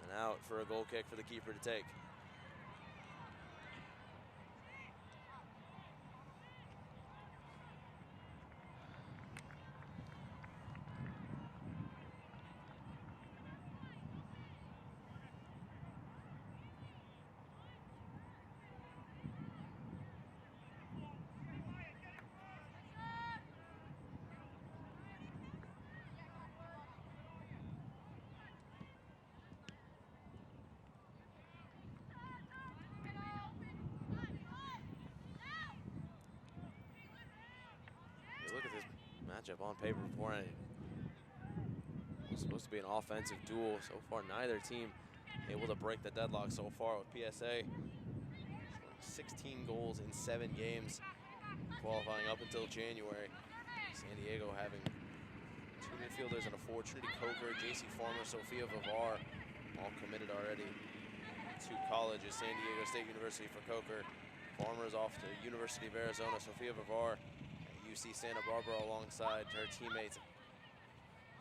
Speaker 22: And out for a goal kick for the keeper to take. Matchup on paper beforehand. It was supposed to be an offensive duel. So far, neither team able to break the deadlock so far with PSA. 16 goals in 7 games, qualifying up until January. San Diego having 2 midfielders and a forward. Trinity Coker, JC Farmer, Sophia Vivar, all committed already two colleges, San Diego State University for Coker. Farmers off to University of Arizona. Sofia Vivar at UC Santa Barbara alongside her teammates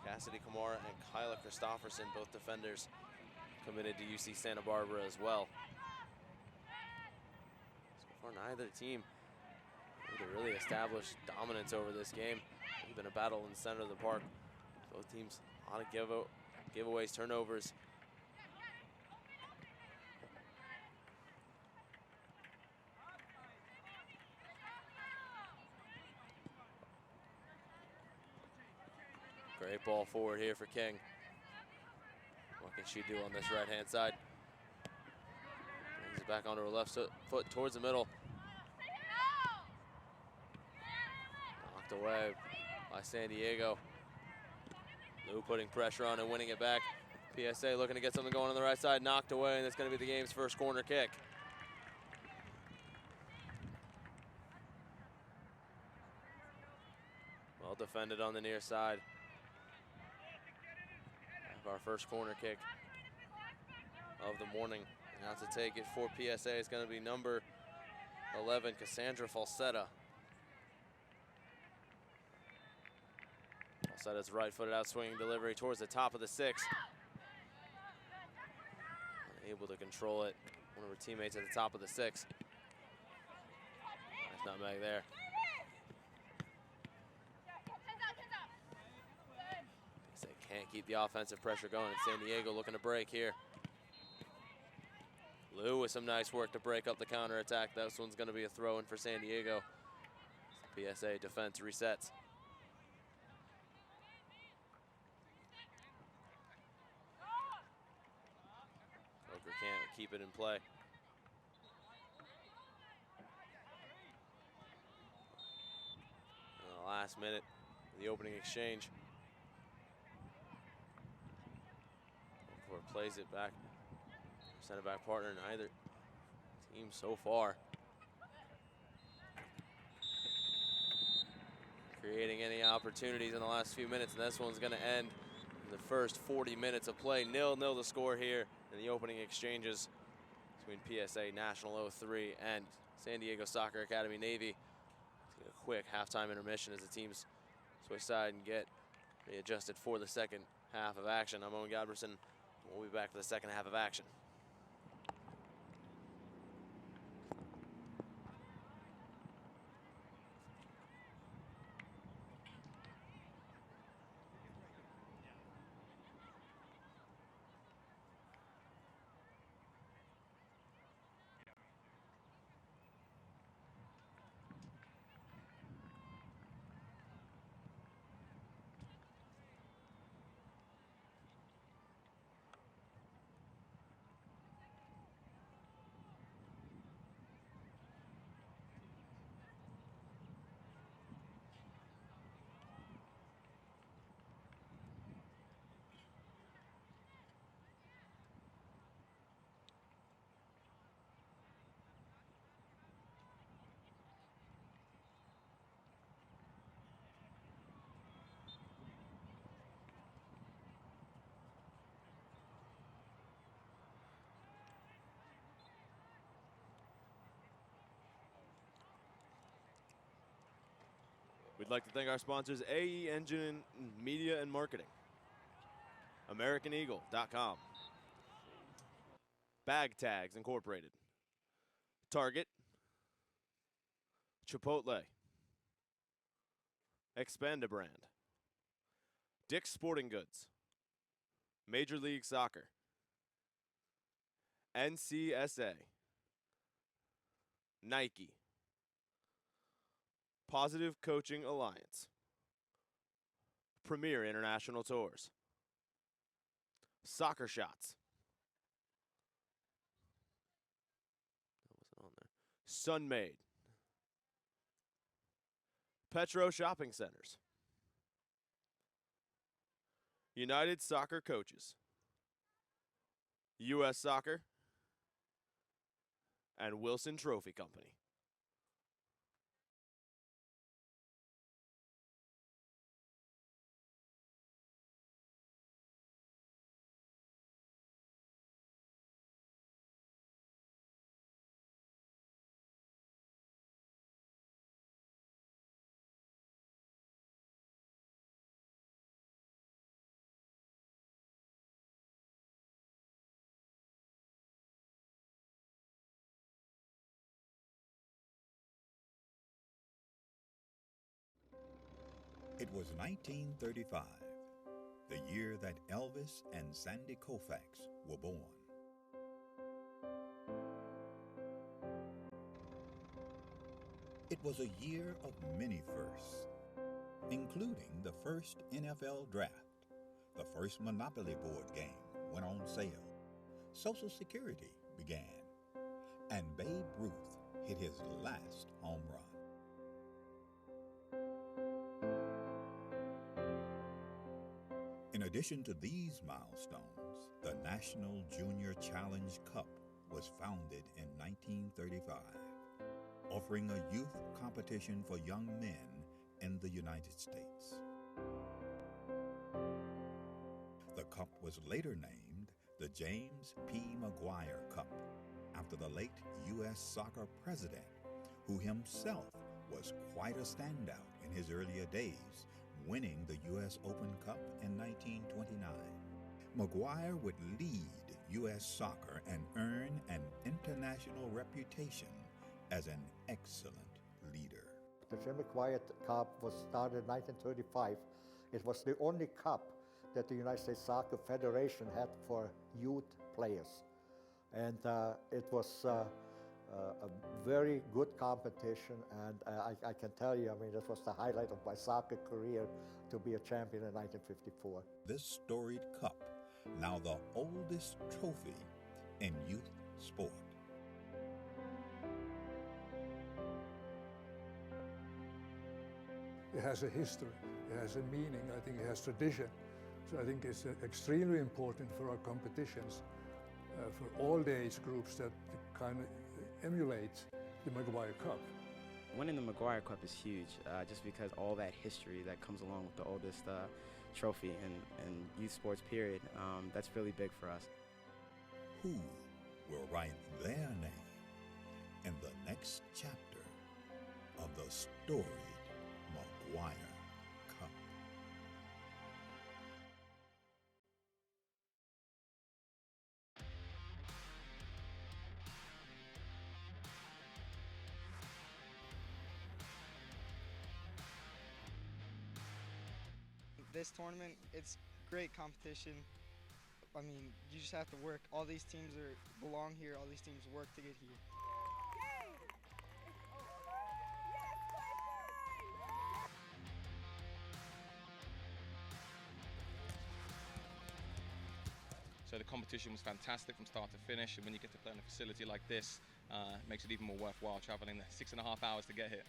Speaker 22: Cassidy Kamara and Kyla Christofferson, both defenders committed to UC Santa Barbara as well. So far, neither team able to really establish dominance over this game. It's been a battle in the center of the park. Both teams, a lot of giveaways, turnovers. Great ball forward here for King. What can she do on this right-hand side? Brings it back onto her left foot towards the middle. Knocked away by San Diego. Lou putting pressure on and winning it back. PSA looking to get something going on the right side. Knocked away, and that's going to be the game's first corner kick. Well defended on the near side. Our first corner kick of the morning. Now to take it for PSA is going to be number 11, Cassandra Falsetta. Falsetta's right-footed out swinging delivery towards the top of the 6. Unable to control it. One of her teammates at the top of the 6. Nice nutmeg there. Can't keep the offensive pressure going. San Diego looking to break here. Lou with some nice work to break up the counterattack. This one's going to be a throw-in for San Diego. PSA defense resets. Coker can't keep it in play. In the last minute of the opening exchange. Plays it back. Center back partner, neither team so far creating any opportunities in the last few minutes, and this one's going to end in the first 40 minutes of play. 0-0 the score here in the opening exchanges between PSA National 03 and San Diego Soccer Academy Navy. Take a quick halftime intermission as the teams switch side and get readjusted for the second half of action. I'm Owen Godberson. We'll be back for the second half of action. We'd like to thank our sponsors, AE Engine Media and Marketing, AmericanEagle.com, Bag Tags Incorporated, Target, Chipotle, Expanda Brand, Dick's Sporting Goods, Major League Soccer, NCSA, Nike, Positive Coaching Alliance, Premier International Tours, Soccer Shots, that wasn't on there, Sunmade, Petro Shopping Centers, United Soccer Coaches, U.S. Soccer, and Wilson Trophy Company.
Speaker 4: It was 1935, the year that Elvis and Sandy Koufax were born. It was a year of many firsts, including the first NFL draft. The first Monopoly board game went on sale. Social Security began. And Babe Ruth hit his last home run. In addition to these milestones, the National Junior Challenge Cup was founded in 1935, offering a youth competition for young men in the United States. The cup was later named the James P. McGuire Cup, after the late U.S. soccer president, who himself was quite a standout in his earlier days, winning the U.S. Open Cup in 1929. McGuire would lead U.S. soccer and earn an international reputation as an excellent leader.
Speaker 5: The Jim McGuire Cup was started in 1935. It was the only cup that the United States Soccer Federation had for youth players. And it was a very good competition, and I can tell you, I mean, this was the highlight of my soccer career to be a champion in 1954.
Speaker 4: This storied cup, now the oldest trophy in youth sport.
Speaker 23: It has a history, it has a meaning, I think it has tradition. So I think it's extremely important for our competitions, for all the age groups that kind of emulate the McGuire Cup.
Speaker 24: Winning the McGuire Cup is huge, just because all that history that comes along with the oldest trophy in youth sports period, that's really big for us.
Speaker 4: Who will write their name in the next chapter of the storied McGuire Cup?
Speaker 25: This tournament, it's great competition. I mean, you just have to work. All these teams belong here. All these teams work to get here.
Speaker 26: So the competition was fantastic from start to finish, and when you get to play in a facility like this, it makes it even more worthwhile traveling the 6.5 hours to get here.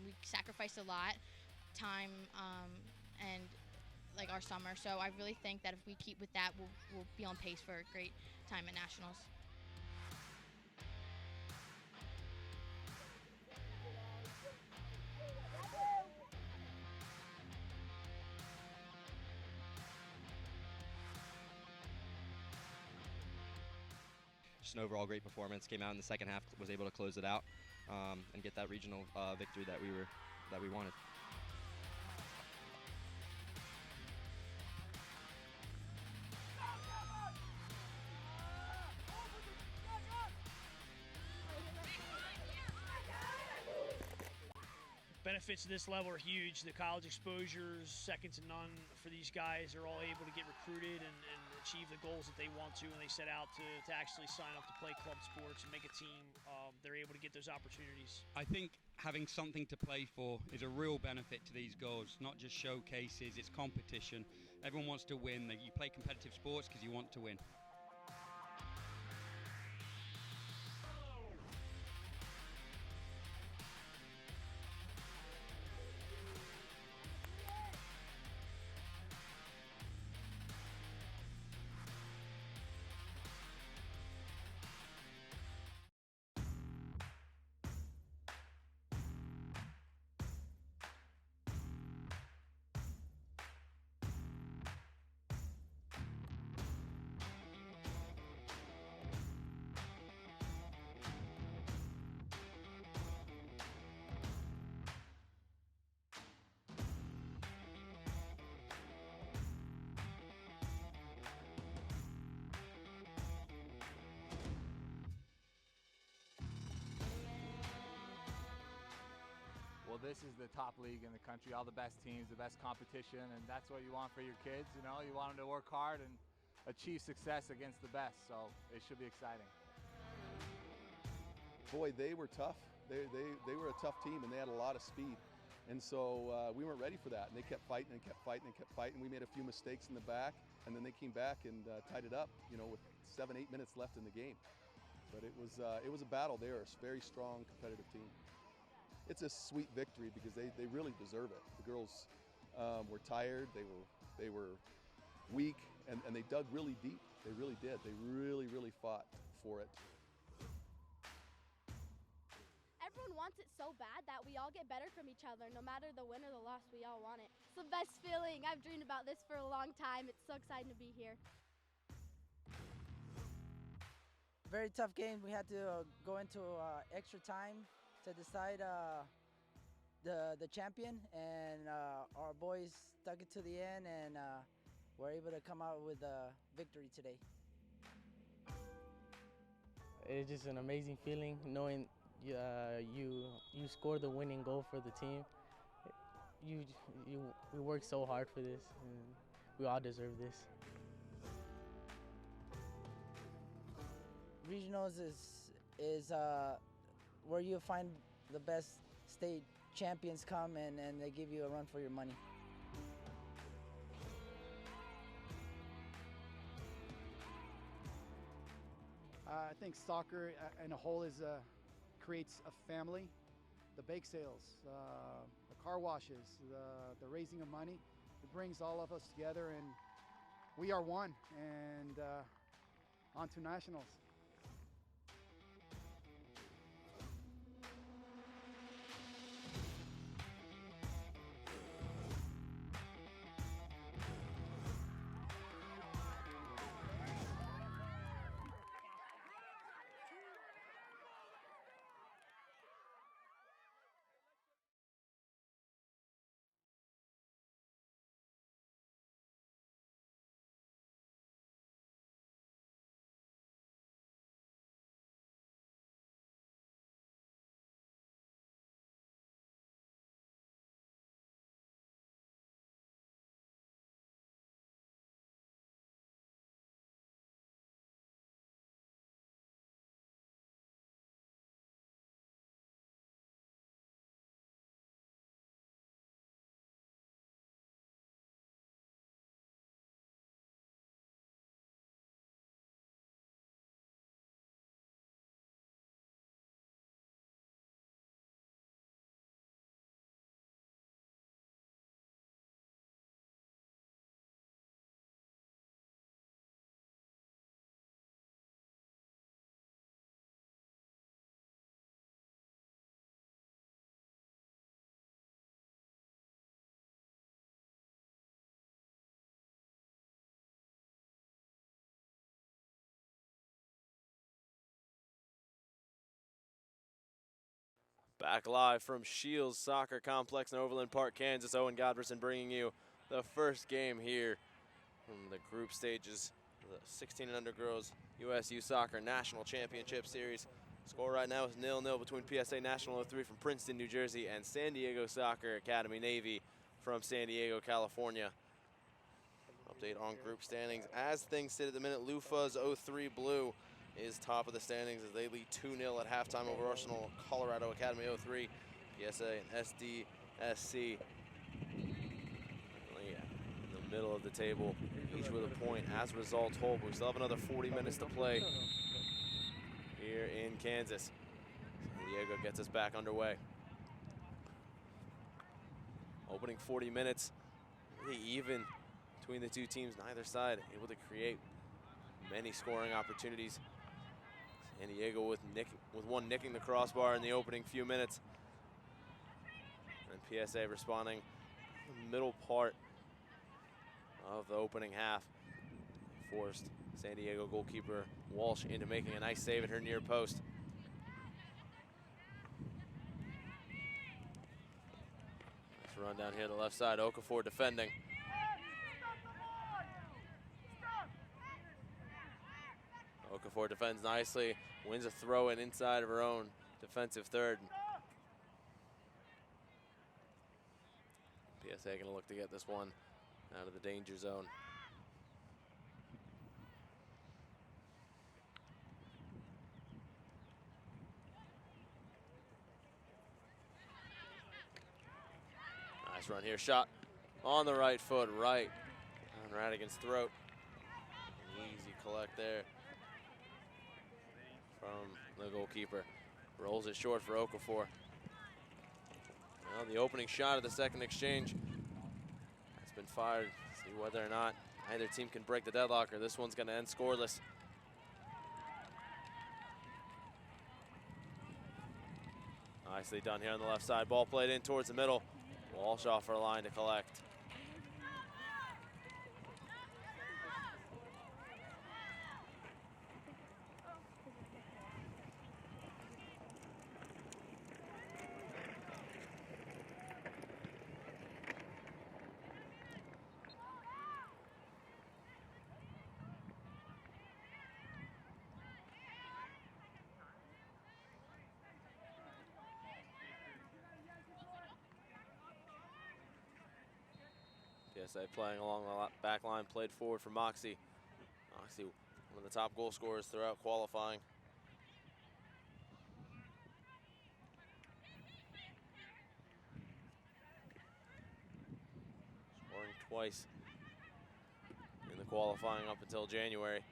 Speaker 27: We sacrificed a lot, time, and like our summer. So I really think that if we keep with that, we'll be on pace for a great time at nationals.
Speaker 28: Just an overall great performance. Came out in the second half, was able to close it out and get that regional victory that we wanted.
Speaker 29: Benefits of this level are huge. The college exposure is second to none for these guys. They're all able to get recruited and achieve the goals that they want to when they set out to actually sign up to play club sports and make a team. They're able to get those opportunities.
Speaker 30: I think having something to play for is a real benefit to these girls, not just showcases, it's competition. Everyone wants to win. You play competitive sports because you want to win.
Speaker 2: well, this is the top league in the country, all the best teams, the best competition, and that's what you want for your kids. You know, you want them to work hard and achieve success against the best, so it should be exciting.
Speaker 6: Boy, they were tough. They were a tough team, and they had a lot of speed. And so we weren't ready for that, and they kept fighting and kept fighting and kept fighting. We made a few mistakes in the back, and then they came back and tied it up, you know, with 7-8 minutes left in the game. But it was a battle. They are a very strong, competitive team. It's a sweet victory because they really deserve it. The girls were tired. They were weak, and they dug really deep. They really did. They really, really fought for it.
Speaker 7: Everyone wants it so bad that we all get better from each other. No matter the win or the loss, we all want it. It's the best feeling. I've dreamed about this for a long time. It's so exciting to be here.
Speaker 8: Very tough game. We had to go into extra time to decide the champion, and our boys stuck it to the end, and were able to come out with a victory today.
Speaker 9: It's just an amazing feeling knowing you scored the winning goal for the team. We worked so hard for this, and we all deserve this.
Speaker 8: Regionals is where you find the best state champions come, and they give you a run for your money.
Speaker 10: I think soccer in a whole creates a family. The bake sales, the car washes, the raising of money, it brings all of us together, and we are one, and on to nationals.
Speaker 22: Back live from Shields Soccer Complex in Overland Park, Kansas. Owen Godberson bringing you the first game here from the group stages, the 16 and under girls USU Soccer National Championship Series. Score right now is 0-0 between PSA National 03 from Princeton, New Jersey, and San Diego Soccer Academy Navy from San Diego, California. Update on group standings. As things sit at the minute, Lufas 03 Blue is top of the standings as they lead 2-0 at halftime over Arsenal Colorado Academy 03. PSA and SDSC in the middle of the table, each with a point as results hold. But we still have another 40 minutes to play here in Kansas. San Diego gets us back underway. Opening 40 minutes, really even between the two teams, neither side able to create many scoring opportunities. San Diego with one nicking the crossbar in the opening few minutes. And PSA responding in the middle part of the opening half. Forced San Diego goalkeeper Walsh into making a nice save at her near post. Nice run down here to the left side. Okafor defending. Okafor defends nicely, wins a throw in inside of her own defensive third. PSA gonna look to get this one out of the danger zone. Nice run here, shot on the right foot, right on Radigan's throat. Easy collect there from the goalkeeper. Rolls it short for Okafor. Well, the opening shot of the second exchange has been fired. See whether or not either team can break the deadlock, or this one's going to end scoreless. Nicely done here on the left side. Ball played in towards the middle. Walsh off her line to collect. PSA playing along the back line, played forward for Moxie. Moxie, one of the top goal scorers throughout qualifying. Scoring twice in the qualifying up until January.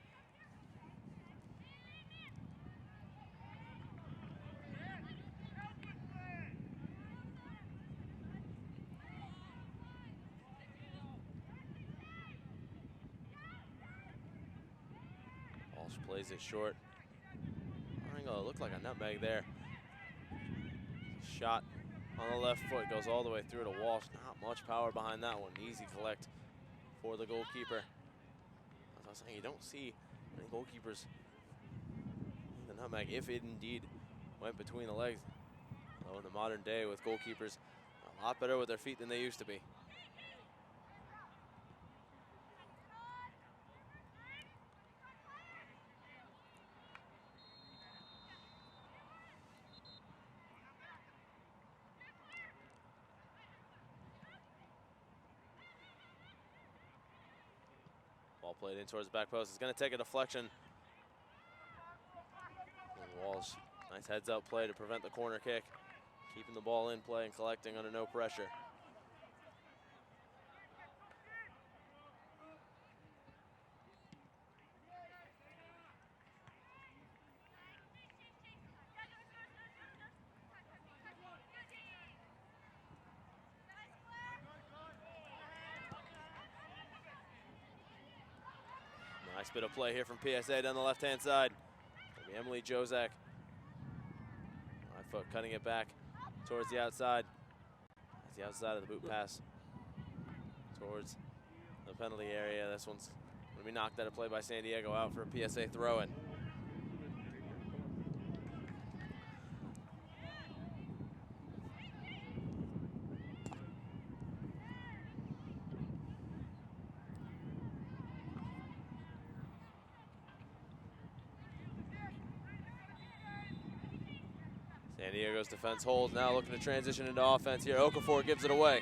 Speaker 22: Plays it short. It looked like a nutmeg there. Shot on the left foot, goes all the way through to Walsh. Not much power behind that one. Easy collect for the goalkeeper. As I was saying, you don't see many goalkeepers in the nutmeg if it indeed went between the legs. Though in the modern day with goalkeepers a lot better with their feet than they used to be. Ball played in towards the back post. It's going to take a deflection. And Walsh, nice heads up play to prevent the corner kick. Keeping the ball in play and collecting under no pressure. Nice bit of play here from PSA down the left-hand side. It'll be Emily Jozak. Right foot cutting it back towards the outside. That's the outside of the boot pass towards the penalty area. This one's going to be knocked out of play by San Diego, out for a PSA throw-in. San Diego's defense holds, now looking to transition into offense here. Okafor gives it away.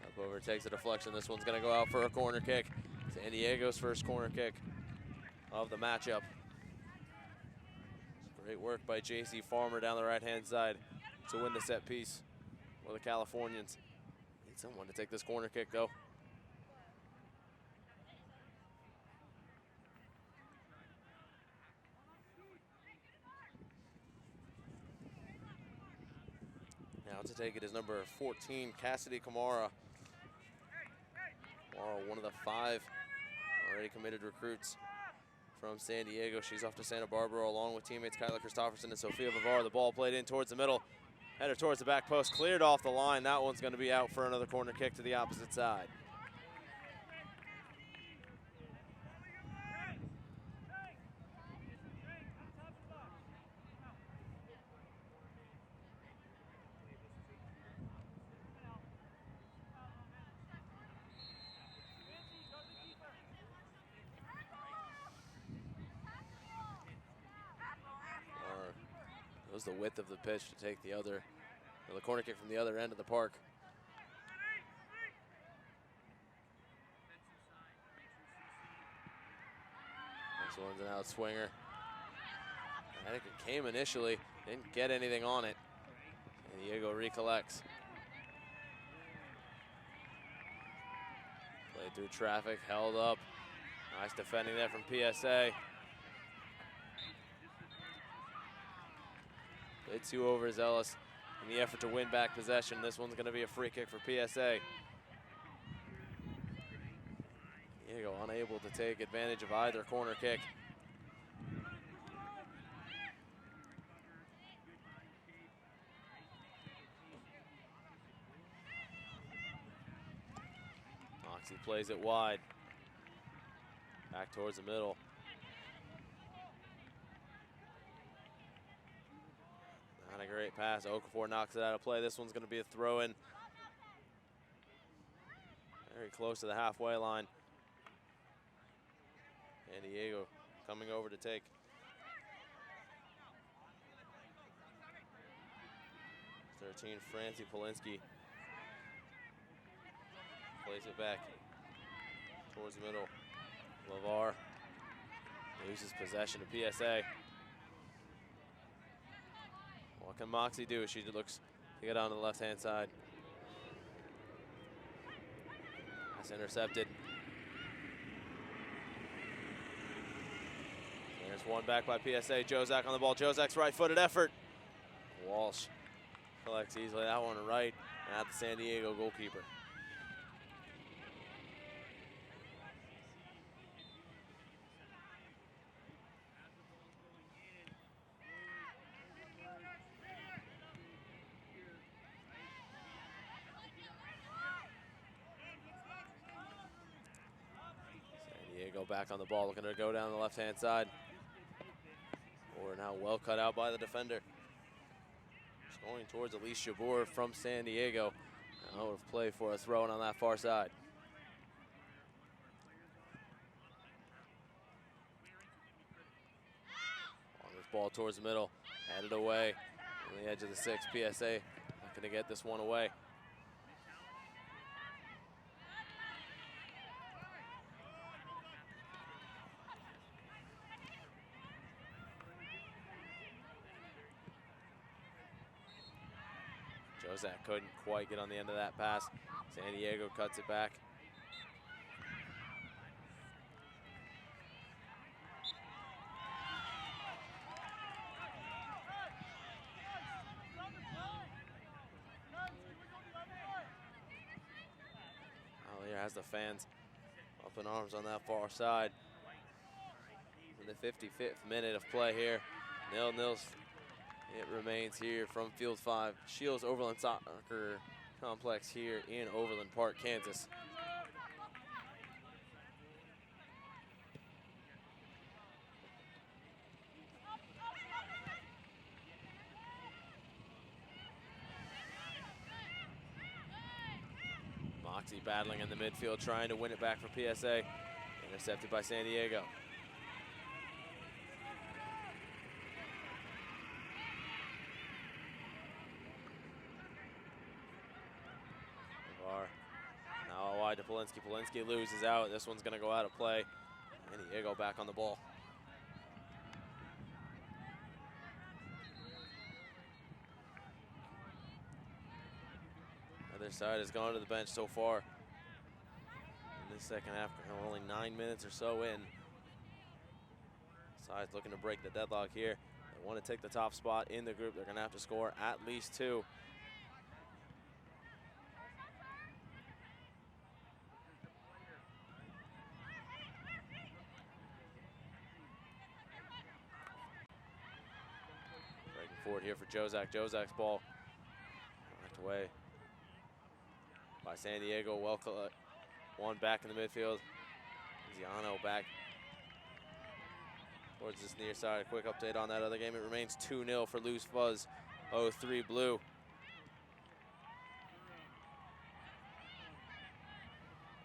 Speaker 22: Up over, takes a deflection. This one's going to go out for a corner kick. San Diego's first corner kick of the matchup. Great work by J.C. Farmer down the right-hand side to win the set piece for the Californians. Need someone to take this corner kick, though. Now to take it is number 14, Cassidy Kamara. Kamara, one of the 5 already committed recruits from San Diego. She's off to Santa Barbara along with teammates Kyla Christopherson and Sophia Vivar. The ball played in towards the middle, header towards the back post, cleared off the line. That one's going to be out for another corner kick to the opposite side. Knows the width of the pitch to take the corner kick from the other end of the park. This one's an out swinger. I think it came initially, didn't get anything on it. And Diego recollects. Played through traffic, held up. Nice defending there from PSA. Bit too overzealous in the effort to win back possession. This one's going to be a free kick for PSA. Diego unable to take advantage of either corner kick. Moxie plays it wide. Back towards the middle. Not a great pass. Okafor knocks it out of play. This one's going to be a throw-in. Very close to the halfway line. And Diego coming over to take. #13, Francie Polinsky. Plays it back towards the middle. LeVar loses possession to PSA. What can Moxie do? She looks to get on the left-hand side. That's intercepted. There's one back by PSA. Jozak on the ball. Jozak's right-footed effort. Walsh collects easily. That one right at the San Diego goalkeeper. Back on the ball, looking to go down the left-hand side. Or now well cut out by the defender. Just going towards Elise Jabbour from San Diego. Out of play for a throw-in on that far side. On this ball towards the middle, headed away on the edge of the 6. PSA looking to get this one away. Jozak couldn't quite get on the end of that pass. San Diego cuts it back. Allier has the fans up in arms on that far side. In the 55th minute of play here, 0-0. It remains here from Field 5, Shields Overland Soccer Complex here in Overland Park, Kansas. Moxie battling in the midfield, trying to win it back for PSA. Intercepted by San Diego. To Polinsky. Polinsky loses out. This one's going to go out of play. And Diego back on the ball. Other side has gone to the bench so far in this second half. We're only 9 minutes or so in. Side's looking to break the deadlock here. They want to take the top spot in the group. They're going to have to score at least 2. Forward here for Jozak. Jozak's ball knocked away by San Diego. Well collect. One back in the midfield. Ziano back towards this near side. A quick update on that other game. It remains 2-0 for Loose Fuzz. 0-3 Blue.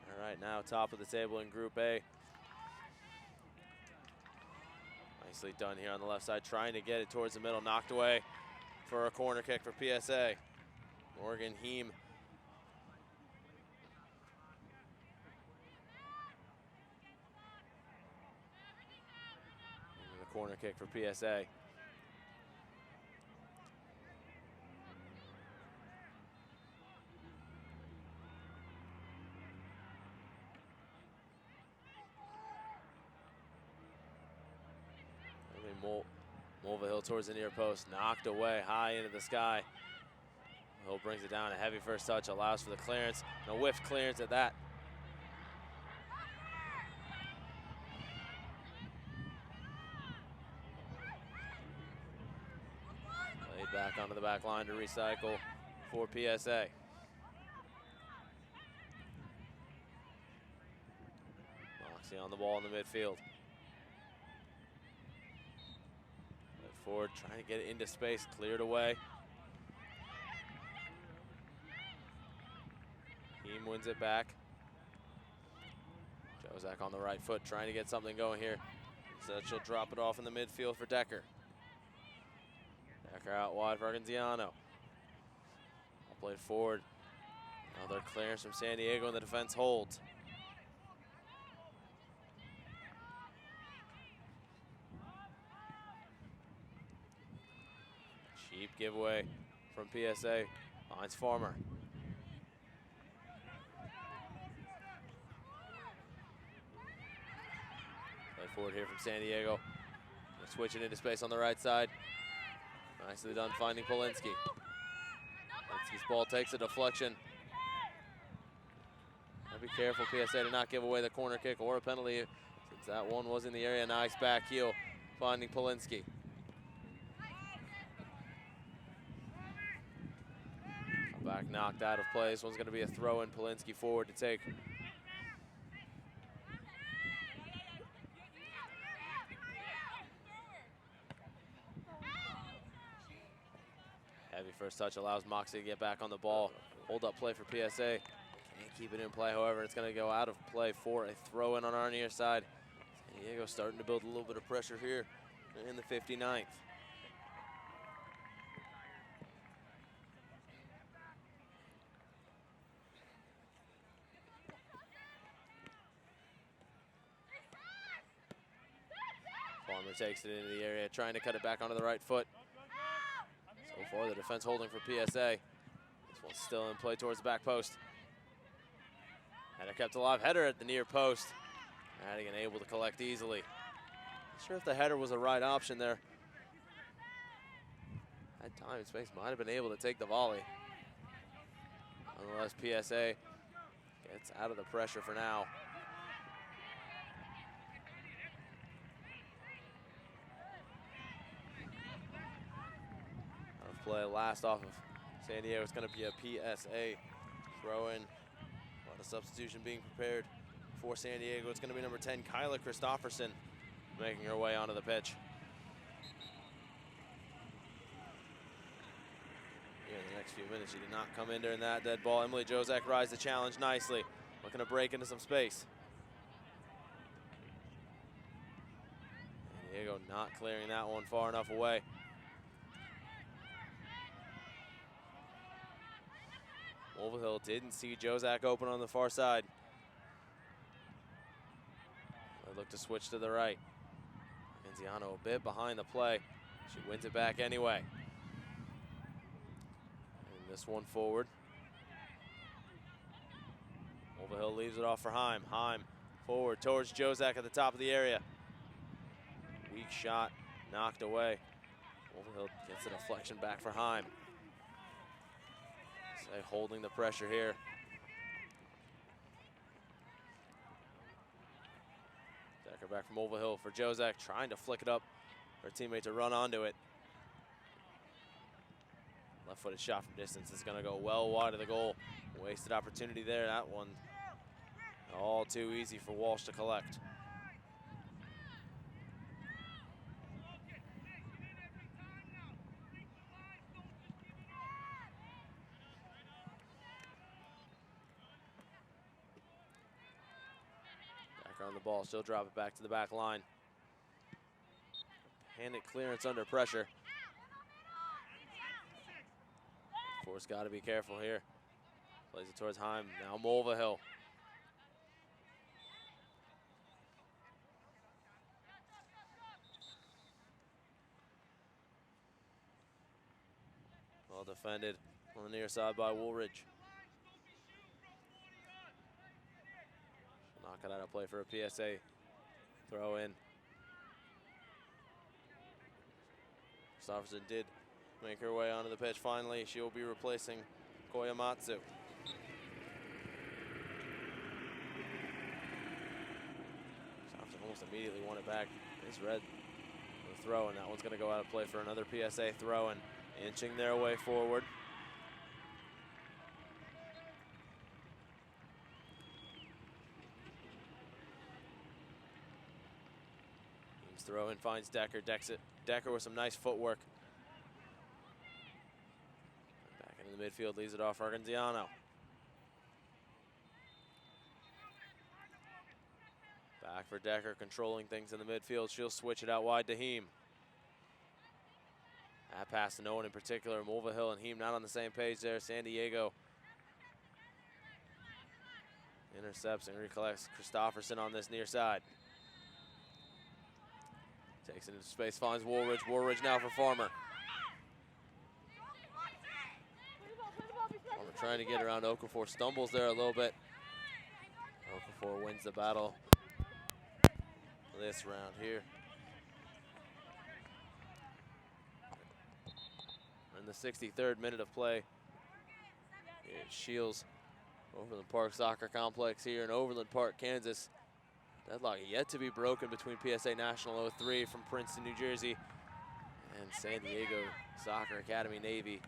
Speaker 22: All right, now top of the table in Group A. Nicely done here on the left side, trying to get it towards the middle, knocked away. for a corner kick for PSA. Morgan Heem. The corner kick for PSA. Mulvihill towards the near post, knocked away high into the sky. Hill brings it down, a heavy first touch, allows for the clearance, and a whiffed clearance at that. Laid back onto the back line to recycle for PSA. Moxie on the ball in the midfield. Forward, trying to get it into space, cleared away. Heem wins it back. Jozak on the right foot, trying to get something going here. Instead, she'll drop it off in the midfield for Decker. Decker out wide for Argenziano. Played forward. Another clearance from San Diego, and the defense holds. Cheap giveaway from PSA. Finds Farmer. Play forward here from San Diego. They're switching into space on the right side. Nicely done finding Polinsky. Polinsky's ball takes a deflection. Gotta be careful, PSA, to not give away the corner kick or a penalty, since that one was in the area. Nice back heel finding Polinsky. Back knocked out of play. This one's going to be a throw in. Polinsky forward to take. Heavy first touch allows Moxie to get back on the ball. Hold up play for PSA. Can't keep it in play, however. It's going to go out of play for a throw in on our near side. San Diego starting to build a little bit of pressure here in the 59th. Farmer takes it into the area, trying to cut it back onto the right foot. So far, the defense holding for PSA. This one's still in play towards the back post. Header kept alive. Header at the near post. Madigan able to collect easily. Not sure if the header was the right option there. Had time and space, might have been able to take the volley. Nonetheless, PSA gets out of the pressure for now. Play last off of San Diego. It's going to be a PSA throw-in. A lot of substitution being prepared for San Diego. It's going to be number 10, Kyla Christofferson, making her way onto the pitch. Here in the next few minutes, she did not come in during that dead ball. Emily Jozak rides the challenge nicely, looking to break into some space. San Diego not clearing that one far enough away. Mulvihill didn't see Jozak open on the far side. They look to switch to the right. Enziano a bit behind the play. She wins it back anyway. And this one forward. Mulvihill leaves it off for Heim. Heim forward towards Jozak at the top of the area. Weak shot, knocked away. Mulvihill gets a deflection back for Heim. Holding the pressure here. Decker back from Mulvihill for Jozak, trying to flick it up. Her teammate to run onto it. Left-footed shot from distance is going to go well wide of the goal. Wasted opportunity there. That one all too easy for Walsh to collect. On the ball, still drop it back to the back line. Panic clearance under pressure. Force got to be careful here. Plays it towards Heim. Now Mulvihill. Well defended on the near side by Woolridge. Knock it out of play for a PSA throw in. Christopherson did make her way onto the pitch finally. She will be replacing Koyamatsu. Christopherson almost immediately won it back. It's red the throw, and that one's going to go out of play for another PSA throw, and inching their way forward. He's throw in, finds Decker, decks it. Decker with some nice footwork. Back into the midfield, leaves it off Argenziano. Back for Decker, controlling things in the midfield. She'll switch it out wide to Heem. That pass to no one in particular. Mulvihill and Heem not on the same page there. San Diego intercepts and recollects Christopherson on this near side. Takes it into space, finds Woolridge. Woolridge now for Farmer. Farmer trying to get around Okafor. Stumbles there a little bit. Okafor wins the battle this round here. In the 63rd minute of play, here's Shields, Overland Park Soccer Complex here in Overland Park, Kansas. Deadlock yet to be broken between PSA National 03 from Princeton, New Jersey, and San Diego Soccer Academy Navy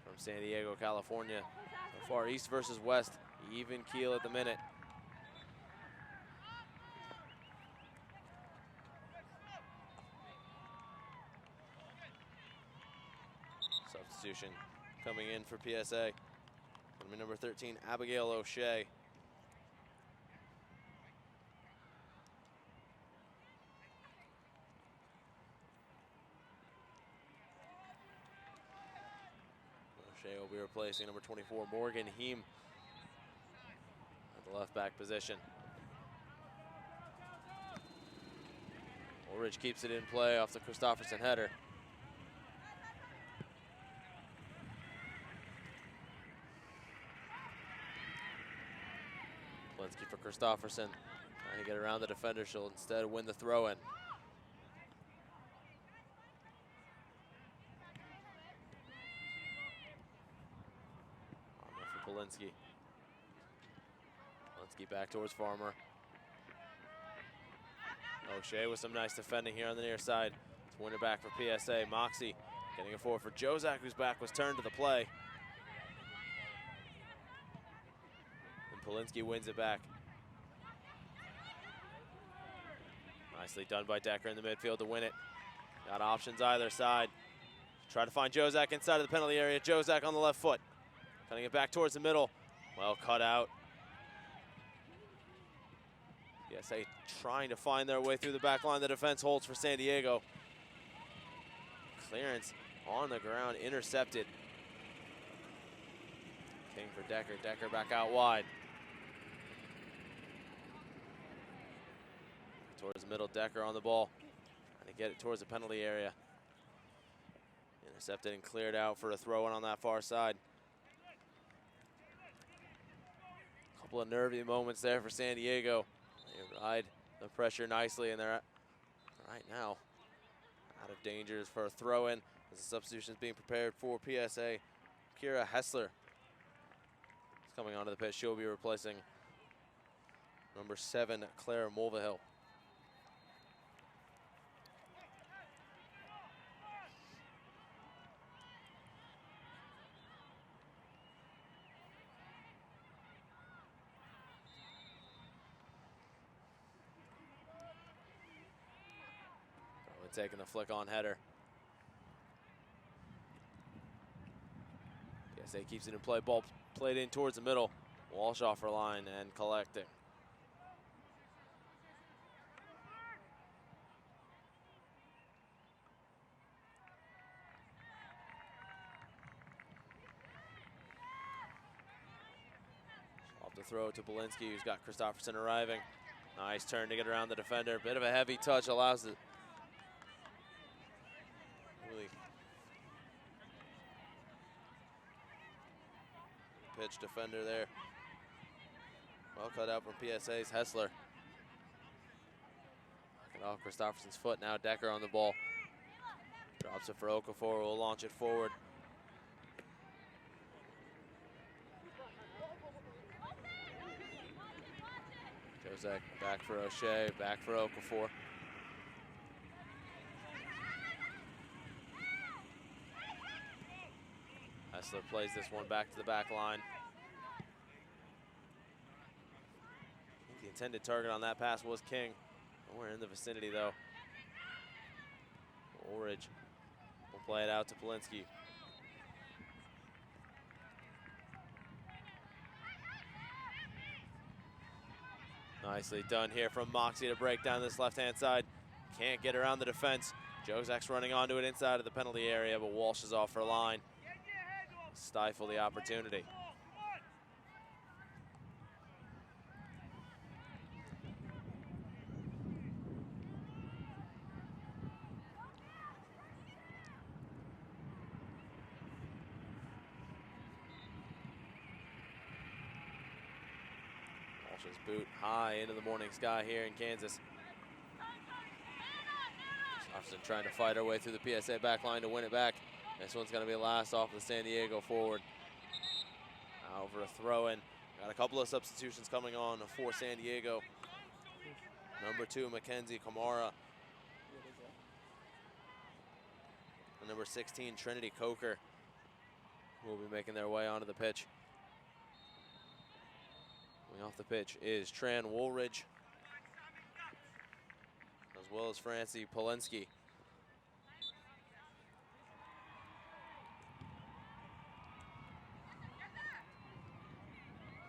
Speaker 22: from San Diego, California. So far, East versus West, even keel at the minute. Substitution coming in for PSA. Number 13, Abigail O'Shea. O'Shea will be replacing number 24, Morgan Heem, at the left back position. Woolridge keeps it in play off the Christopherson header. Polinsky for Christopherson, trying to get around the defender. She'll instead win the throw-in. For Polinsky. Polinsky back towards Farmer. O'Shea with some nice defending here on the near side to win it back for PSA. Moxie getting it forward for Jozak, whose back was turned to the play. Polinsky wins it back. Nicely done by Decker in the midfield to win it. Got options either side. Try to find Jozak inside of the penalty area. Jozak on the left foot. Cutting it back towards the middle. Well cut out. PSA trying to find their way through the back line. The defense holds for San Diego. Clearance on the ground, intercepted. King for Decker. Decker back out wide. Towards the middle, Decker on the ball. Trying to get it towards the penalty area. Intercepted and cleared out for a throw-in on that far side. Couple of nervy moments there for San Diego. They ride the pressure nicely, and they're right now out of dangers for a throw-in as the substitution is being prepared for PSA. Kira Hessler is coming onto the pitch. She'll be replacing number 7, Claire Mulvihill. Taking the flick on header. PSA keeps it in play. Ball played in towards the middle. Walsh off her line and collecting. throw to Belinsky, who's got Christopherson arriving. Nice turn to get around the defender. Bit of a heavy touch, allows it. Really pitch defender there. Well cut out from PSA's Hessler. Knocking off Christopherson's foot. Now Decker on the ball. Drops it for Okafor, will launch it forward. Jozek back for O'Shea, back for Okafor. Hessler plays this one back to the back line. I think the intended target on that pass was King. Nowhere in the vicinity though. Woolridge will play it out to Polinsky. Nicely done here from Moxie to break down this left-hand side. Can't get around the defense. Jozak's running onto it inside of the penalty area, but Walsh is off for line. Stifle the opportunity. Walsh's boot high into the morning sky here in Kansas. Jefferson trying to fight her way through the PSA back line to win it back. This one's going to be last off the San Diego forward. Now over a throw-in. Got a couple of substitutions coming on for San Diego. Number 2, Mackenzie Kamara. And number 16, Trinity Coker, will be making their way onto the pitch. Coming off the pitch is Tran Woolridge, as well as Francie Polinsky.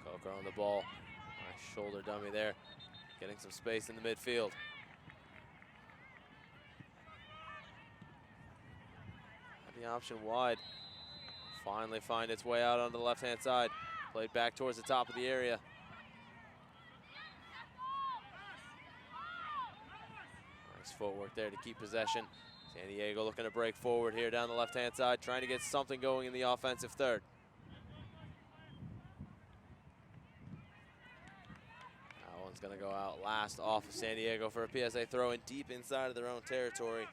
Speaker 22: Coker on the ball. Nice shoulder dummy there. Getting some space in the midfield. Had the option wide. Finally find its way out onto the left-hand side. Played back towards the top of the area. Nice footwork there to keep possession. San Diego looking to break forward here down the left-hand side, trying to get something going in the offensive third. Going to go out last off of San Diego for a PSA throw in deep inside of their own territory.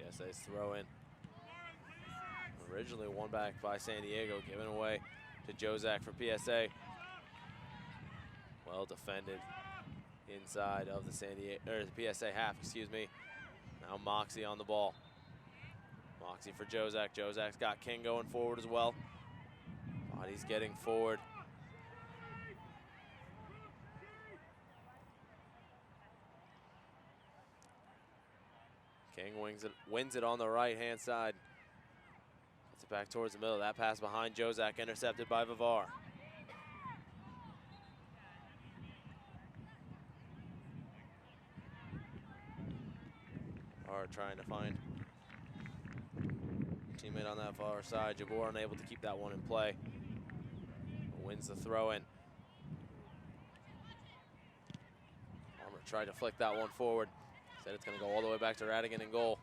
Speaker 22: PSA's throw in. Originally won back by San Diego, given away to Jozak for PSA. Well defended inside of the the PSA half, excuse me. Now Moxie on the ball. Moxie for Jozak. Jozak's got King going forward as well. Body's getting forward. King wins it on the right-hand side. Gets it back towards the middle. That pass behind Jozak, intercepted by Vivar. Vivar trying to find a teammate on that far side. Jabor unable to keep that one in play. Wins the throw-in. Armour tried to flick that one forward. Said it's going to go all the way back to Radigan in goal.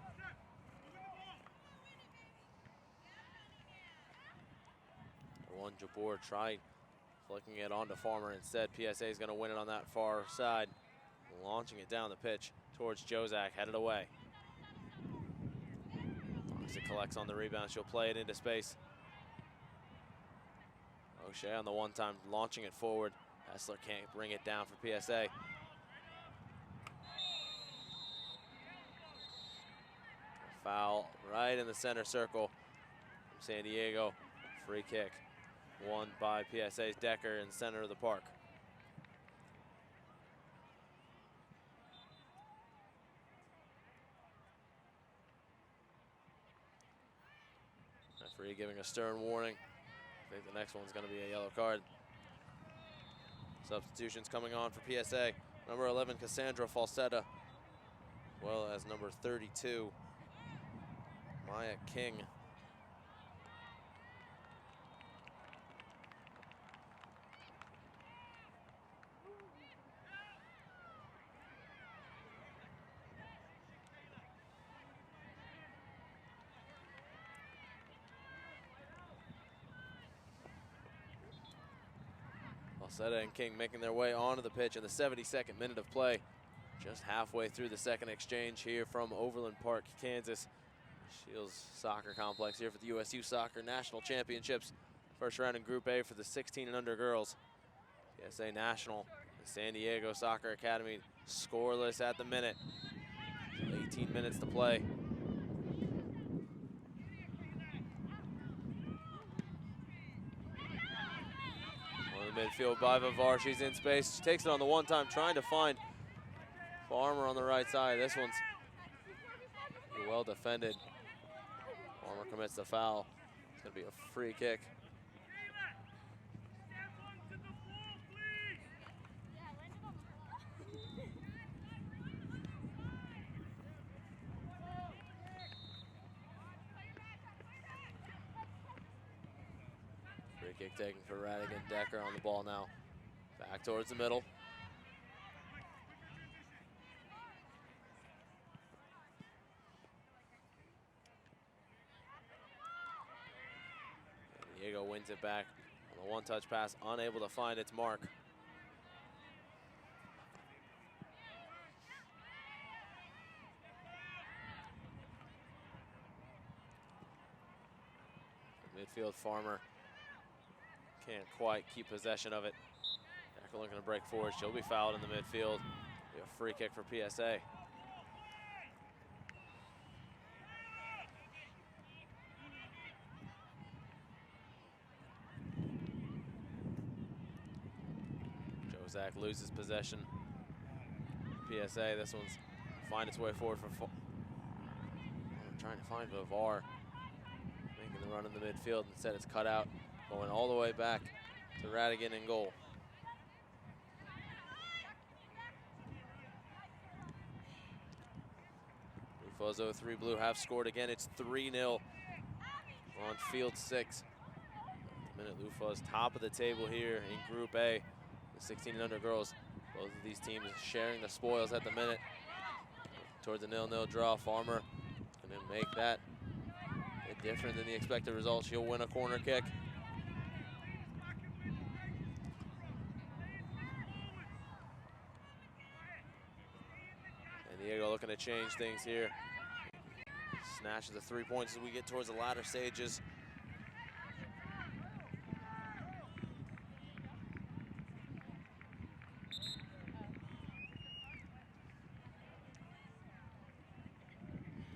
Speaker 22: One Jabor tried flicking it onto Farmer instead. PSA is going to win it on that far side. Launching it down the pitch towards Jozak, headed away. As it collects on the rebound, she'll play it into space. O'Shea on the one-time, launching it forward. Hessler can't bring it down for PSA. Foul right in the center circle from San Diego. Free kick won by PSA's Decker in the center of the park. Referee giving a stern warning. I think the next one's going to be a yellow card. Substitutions coming on for PSA. Number 11, Cassandra Falsetta, as well as number 32, Maya King. Falsetta and King making their way onto the pitch in the 72nd minute of play. Just halfway through the second exchange here from Overland Park, Kansas. Shields Soccer Complex here for the USU Soccer National Championships. First round in Group A for the 16 and under girls. PSA National, the San Diego Soccer Academy scoreless at the minute. 18 minutes to play. On the midfield by Vivar, she's in space. She takes it on the one time, trying to find Farmer on the right side. This one's well defended. Farmer commits the foul. It's going to be a free kick. Free kick taken for Radigan. Decker on the ball now. Back towards the middle. Diego wins it back on the one-touch pass, unable to find its mark. Midfield, Farmer can't quite keep possession of it. Decker looking to break forward. She'll be fouled in the midfield. Be a free kick for PSA. Zach loses possession. PSA, this one's find its way forward for trying to find Vivar. Making the run in the midfield. Instead it's cut out. Going all the way back to Radigan in goal. Fuzzo 3 Blue have scored again. It's 3-0 on field 6. At the minute, Lufuz top of the table here in Group A. The 16 and under girls, both of these teams sharing the spoils at the minute. Towards a 0-0 draw, Farmer going to make that a bit different than the expected result. She'll win a corner kick. And Diego looking to change things here. Snatches the 3 points as we get towards the latter stages.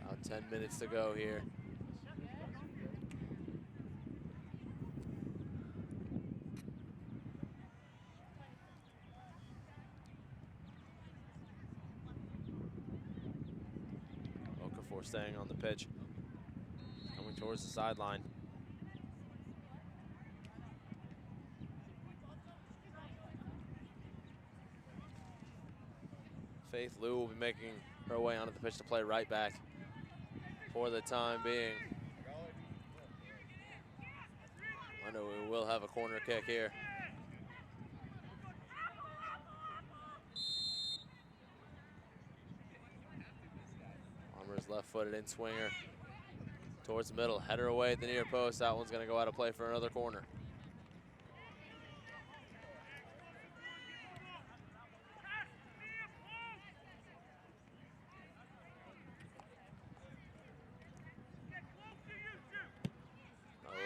Speaker 22: About 10 minutes to go here. Okafor staying on the pitch, coming towards the sideline. Faith Liu will be making her way onto the pitch to play right back for the time being. I know we will have a corner kick here. Farmer's left-footed in swinger towards the middle, header away at the near post. That one's going to go out of play for another corner.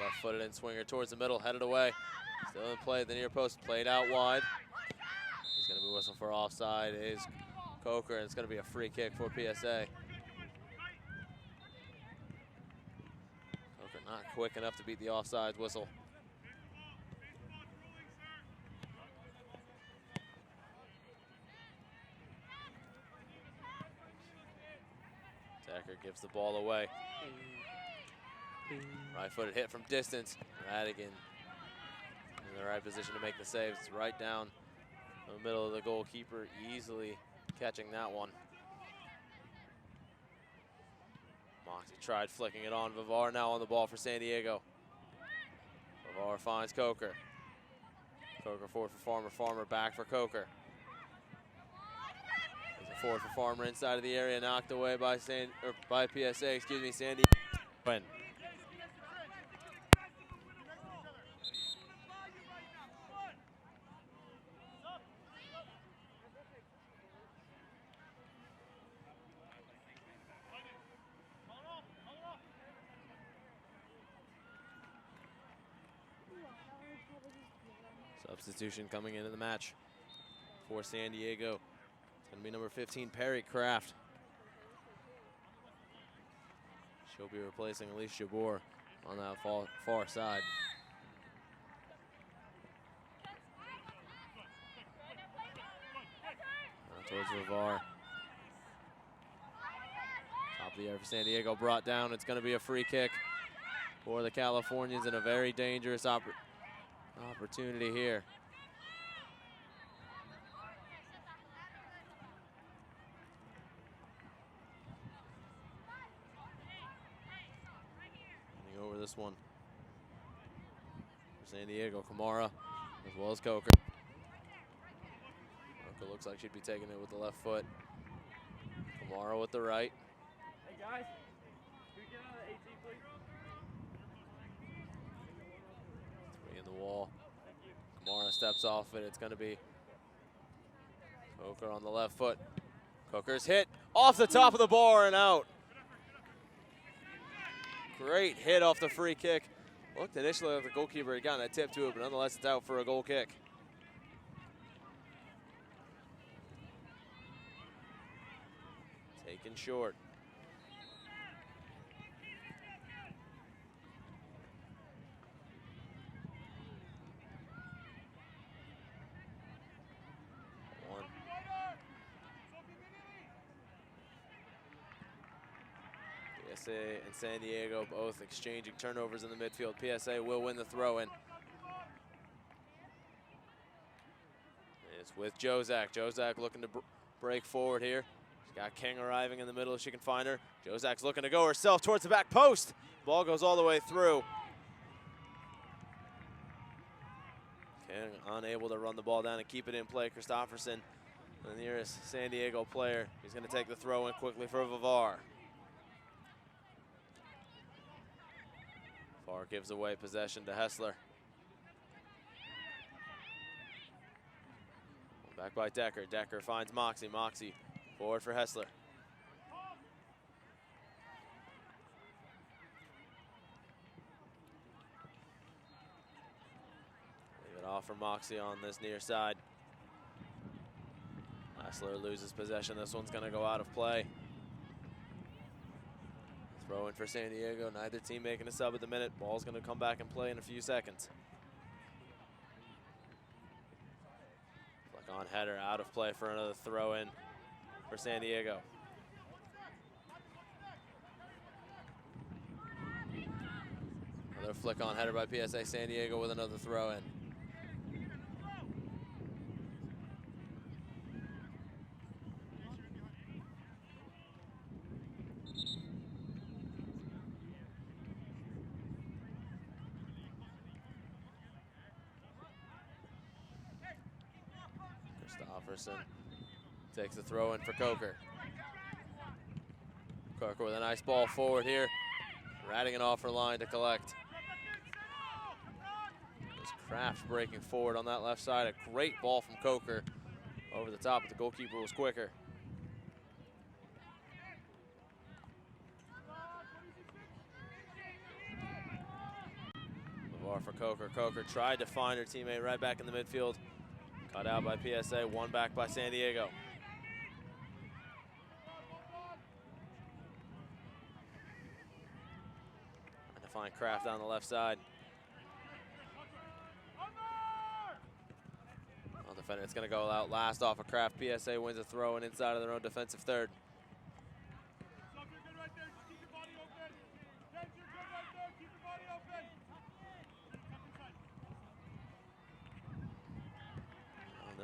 Speaker 22: Left-footed in swinger towards the middle, headed away. Still in play at the near post, played out wide. He's going to be whistled for offside is Coker, and it's going to be a free kick for PSA. Coker not quick enough to beat the offside whistle. Decker gives the ball away. Right-footed hit from distance. Radigan in the right position to make the saves. It's right down the middle of the goalkeeper, easily catching that one. Moxie tried flicking it on. Vivar now on the ball for San Diego. Vivar finds Coker. Coker forward for Farmer. Farmer back for Coker. There's a forward for Farmer inside of the area, knocked away by PSA. Excuse me, San Diego. Win. Substitution coming into the match for San Diego. It's going to be number 15, Perry Kraft. She'll be replacing Elise Jabor on that far side. Now towards Vivar. Top of the air for San Diego, brought down. It's going to be a free kick for the Californians in a very dangerous opportunity here. Running over this one for San Diego, Kamara as well as Coker. Coker looks like she'd be taking it with the left foot. Kamara with the right.
Speaker 11: Hey guys, can we get out of the 18, please?
Speaker 22: Three in the wall. Kamara steps off it. It's going to be Coker on the left foot. Coker's hit off the top of the bar and out. Great hit off the free kick. Looked initially like the goalkeeper had gotten a tip to it, but nonetheless it's out for a goal kick. Taken short. PSA and San Diego both exchanging turnovers in the midfield. PSA will win the throw-in. It's with Jozak. Jozak looking to break forward here. She's got King arriving in the middle if she can find her. Jozak's looking to go herself towards the back post. Ball goes all the way through. King unable to run the ball down and keep it in play. Christopherson, the nearest San Diego player. He's going to take the throw-in quickly for Vivar. Vivar gives away possession to Hessler. Back by Decker. Decker finds Moxie. Moxie forward for Hessler. Leave it off for Moxie on this near side. Hessler loses possession. This one's going to go out of play. Throw in for San Diego. Neither team making a sub at the minute. Ball's going to come back and play in a few seconds. Flick on header, out of play for another throw in for San Diego. Another flick on header by PSA. San Diego with another throw in. Christopherson takes the throw in for Coker. Coker with a nice ball forward here. Ratting it off her line to collect. There's Kraft breaking forward on that left side. A great ball from Coker over the top, but the goalkeeper was quicker. Vivar for Coker. Coker tried to find her teammate right back in the midfield. Cut out by PSA, one back by San Diego. Trying to find Kraft on the left side. Well, defender, it's going to go out last off of Kraft. PSA wins a throw and inside of their own defensive third.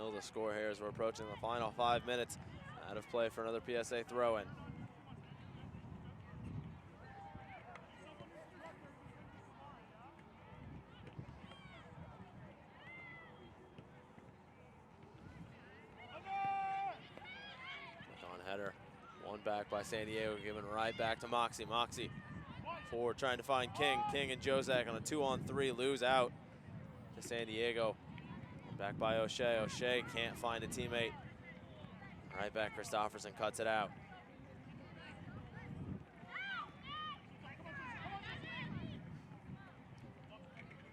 Speaker 22: Still the score here as we're approaching the final 5 minutes. Out of play for another PSA throw-in. On header, one back by San Diego, given right back to Moxie. Moxie forward trying to find King. King and Jozak on a 2-on-3, lose out to San Diego. Back by O'Shea. O'Shea can't find a teammate. Right back, Christopherson cuts it out.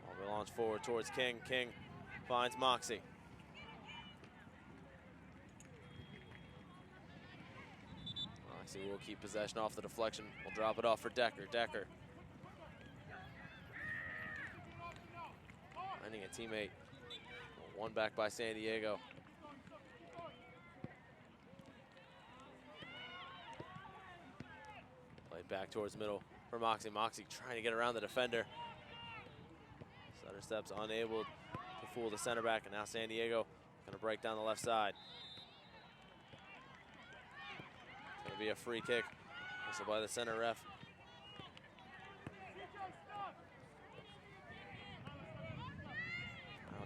Speaker 22: Ball will launch forward towards King. King finds Moxie. Moxie will keep possession off the deflection. We'll drop it off for Decker. Decker finding a teammate. One back by San Diego. Played back towards the middle for Moxie. Moxie trying to get around the defender. Sutter steps unable to fool the center back, and now San Diego gonna break down the left side. It's gonna be a free kick. Whistle by the center ref.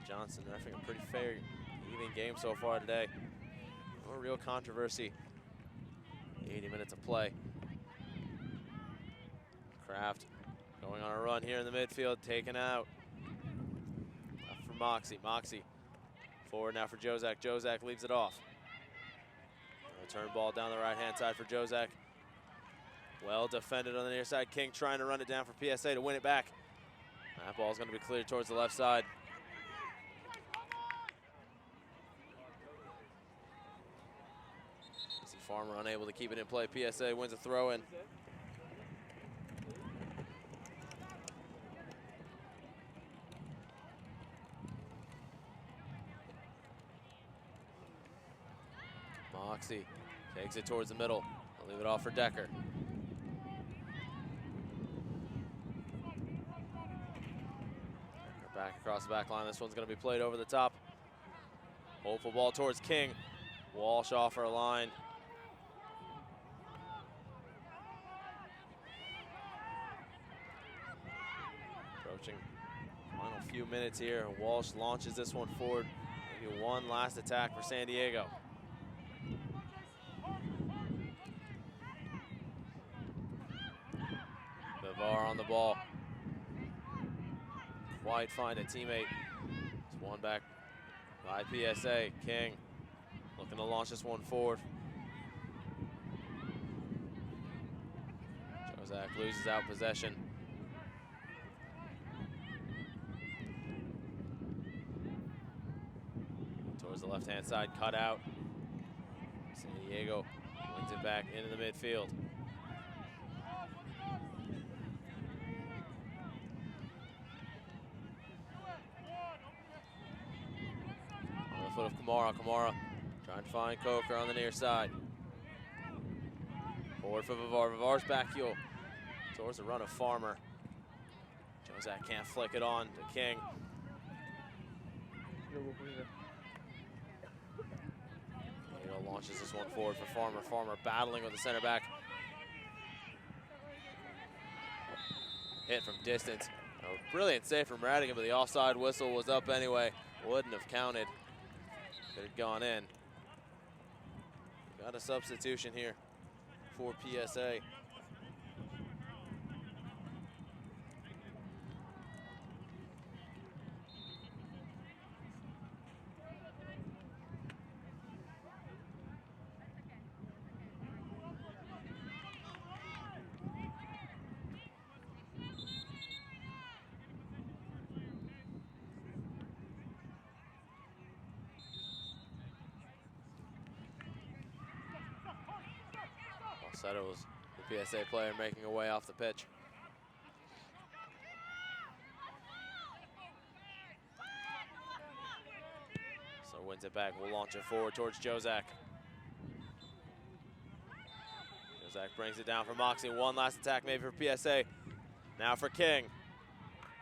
Speaker 22: Johnson refereeing a pretty fair, even game so far today. No real controversy. 80 minutes of play. Kraft going on a run here in the midfield, taken out. Left for Moxie. Moxie forward now for Jozak. Jozak leaves it off. Return ball down the right-hand side for Jozak. Well defended on the near side. King trying to run it down for PSA to win it back. That ball's going to be cleared towards the left side. Farmer unable to keep it in play. PSA wins a throw-in. Moxie takes it towards the middle. I'll leave it off for Decker. Back across the back line. This one's going to be played over the top. Hopeful ball towards King. Walsh off her line. Final few minutes here. Walsh launches this one forward. Maybe one last attack for San Diego. Vivar on the ball. Quite find a teammate. It's one back by PSA. King looking to launch this one forward. Jozak loses out possession. Towards the left-hand side, cut out. San Diego wins it back into the midfield. On the foot of Kamara. Kamara trying to find Coker on the near side. Forward for Vivar. Vivar's back heel towards the run of Farmer. Jozak can't flick it on to King. Launches this one forward for Farmer. Farmer battling with the center back. Hit from distance. A brilliant save from Radigan, but the offside whistle was up anyway. Wouldn't have counted. Could have gone in. Got a substitution here for PSA. Settle was the PSA player making a way off the pitch. So wins it back. We'll launch it forward towards Jozak. Jozak brings it down for Moxie. One last attack maybe for PSA. Now for King.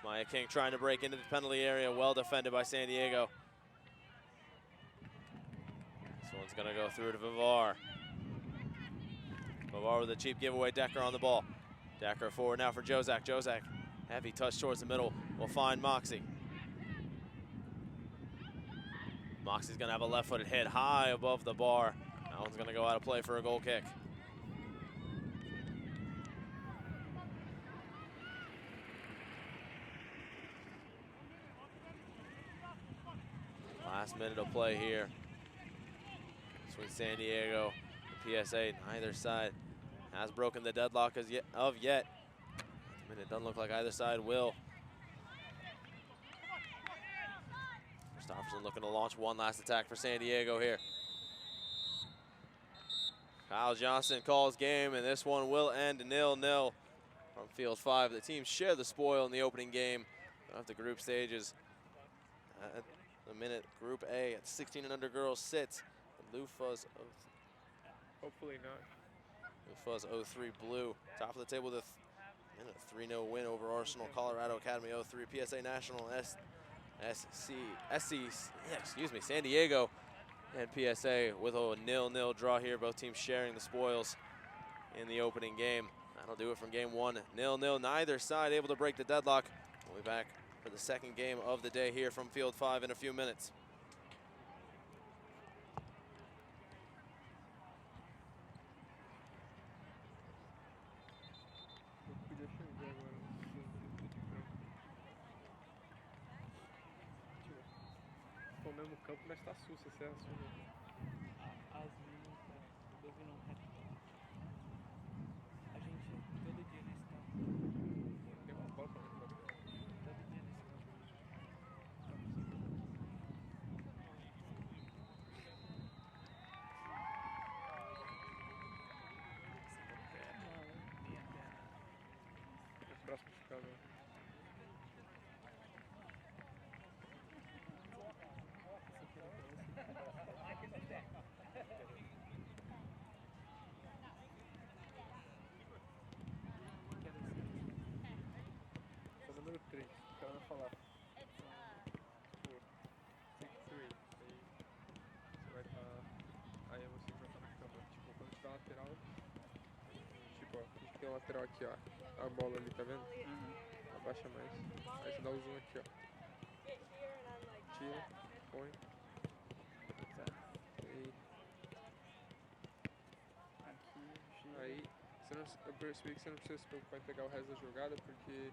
Speaker 22: Maya King trying to break into the penalty area. Well defended by San Diego. one's going to go through to Vivar. Vivar with a cheap giveaway. Decker on the ball. Decker forward now for Jozak. Jozak, heavy touch towards the middle. Will find Moxie. Moxie's going to have a left-footed hit high above the bar. That one's going to go out of play for a goal kick. Last minute of play here between San Diego and PSA. Neither side has broken the deadlock of yet. I mean, it doesn't look like either side will. Christopherson looking to launch one last attack for San Diego here. Kyle Johnson calls game, and this one will end 0-0 from field 5. The teams share the spoil in the opening game of the group stages. At the minute, Group A at 16 and under girls sits. Lufa's of
Speaker 11: Hopefully not.
Speaker 22: Lufa's 03 blue. Top of the table with a 3-0 win over Arsenal, Colorado Academy 03, PSA National, San Diego and PSA with a 0-0 draw here. Both teams sharing the spoils in the opening game. That'll do it from game 1. 0-0. Neither side able to break the deadlock. We'll be back for the second game of the day here from field 5 in a few minutes.
Speaker 11: O mesmo campo, mas tá sussa, você assume.
Speaker 12: As meninas dominam um reto. A gente todo dia nesse campo.
Speaker 11: Tem uma bola pra mim.
Speaker 12: Todo dia nesse campo.
Speaker 11: Os próximos ficaram. Número 3, o cara vai falar. Tipo, 6-3. Aí você vai estar. Aí você vai estar na cama. Tipo, quando você tá lateral. Tipo, ó, a gente tem um lateral aqui, ó. A bola ali, tá vendo? Abaixa mais. Aí você dá o zoom aqui, ó. Tira, põe. Aí eu percebi que você não precisa se preocupar em pegar o resto da jogada, porque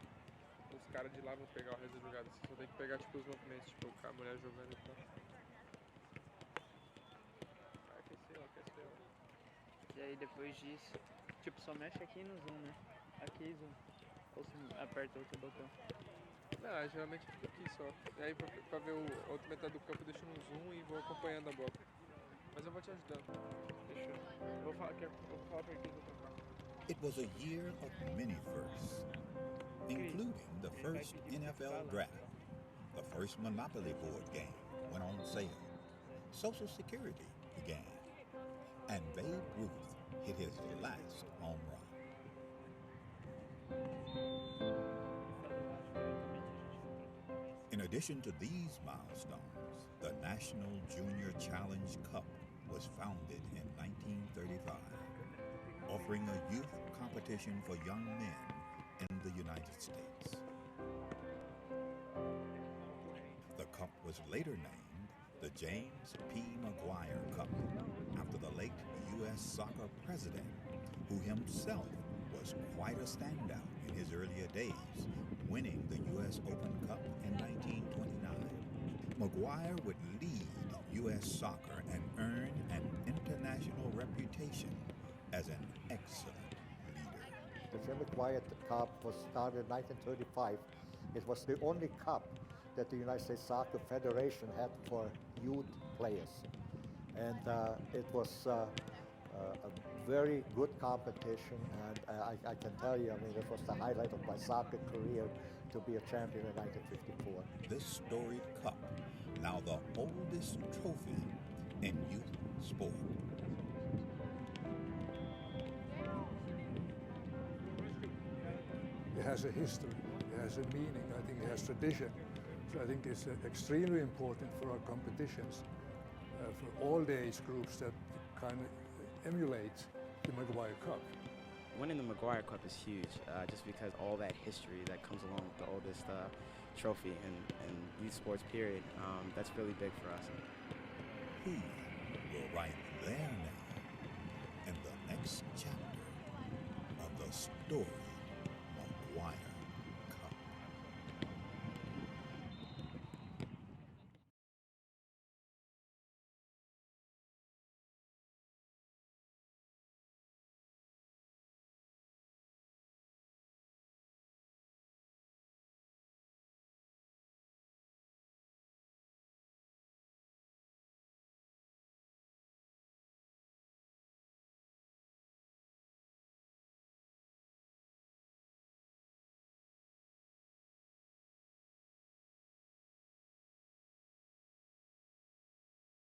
Speaker 11: os caras de lá vão pegar o resto da jogada. Você só tem que pegar tipo os movimentos, tipo a mulher jogando e tal. Aqueceu.
Speaker 12: E aí depois disso, tipo, só mexe aqui no zoom, né? Aqui zoom. Ou se aperta outro botão.
Speaker 11: Não, geralmente fica aqui só. E aí pra ver a outra metade do campo eu deixo no zoom e vou acompanhando a bola. Mas eu vou te ajudando. Deixa eu vou falar pra quem eu vou tocar.
Speaker 4: It was a year of many firsts, including the first NFL draft. The first Monopoly board game went on sale. Social Security began. And Babe Ruth hit his last home run. In addition to these milestones, the National Junior Challenge Cup was founded in 1935, offering a youth competition for young men in the United States. The cup was later named the James P. McGuire Cup, after the late U.S. soccer president, who himself was quite a standout in his earlier days, winning the U.S. Open Cup in 1929. McGuire would lead U.S. soccer and earn an international reputation as an excellent leader.
Speaker 5: The Jim McGuire Cup was started in 1935. It was the only cup that the United States Soccer Federation had for youth players. And it was a very good competition, and I can tell you, I mean, it was the highlight of my soccer career to be a champion in 1954.
Speaker 4: This storied cup, now the oldest trophy in youth sport.
Speaker 23: It has a history, it has a meaning, I think it has tradition. So I think it's extremely important for our competitions, for all the age groups that kind of emulate the McGuire Cup.
Speaker 24: Winning the McGuire Cup is huge, just because all that history that comes along with the oldest trophy in youth sports period. That's really big for us.
Speaker 4: Who will write their name in the next chapter of the story McGuire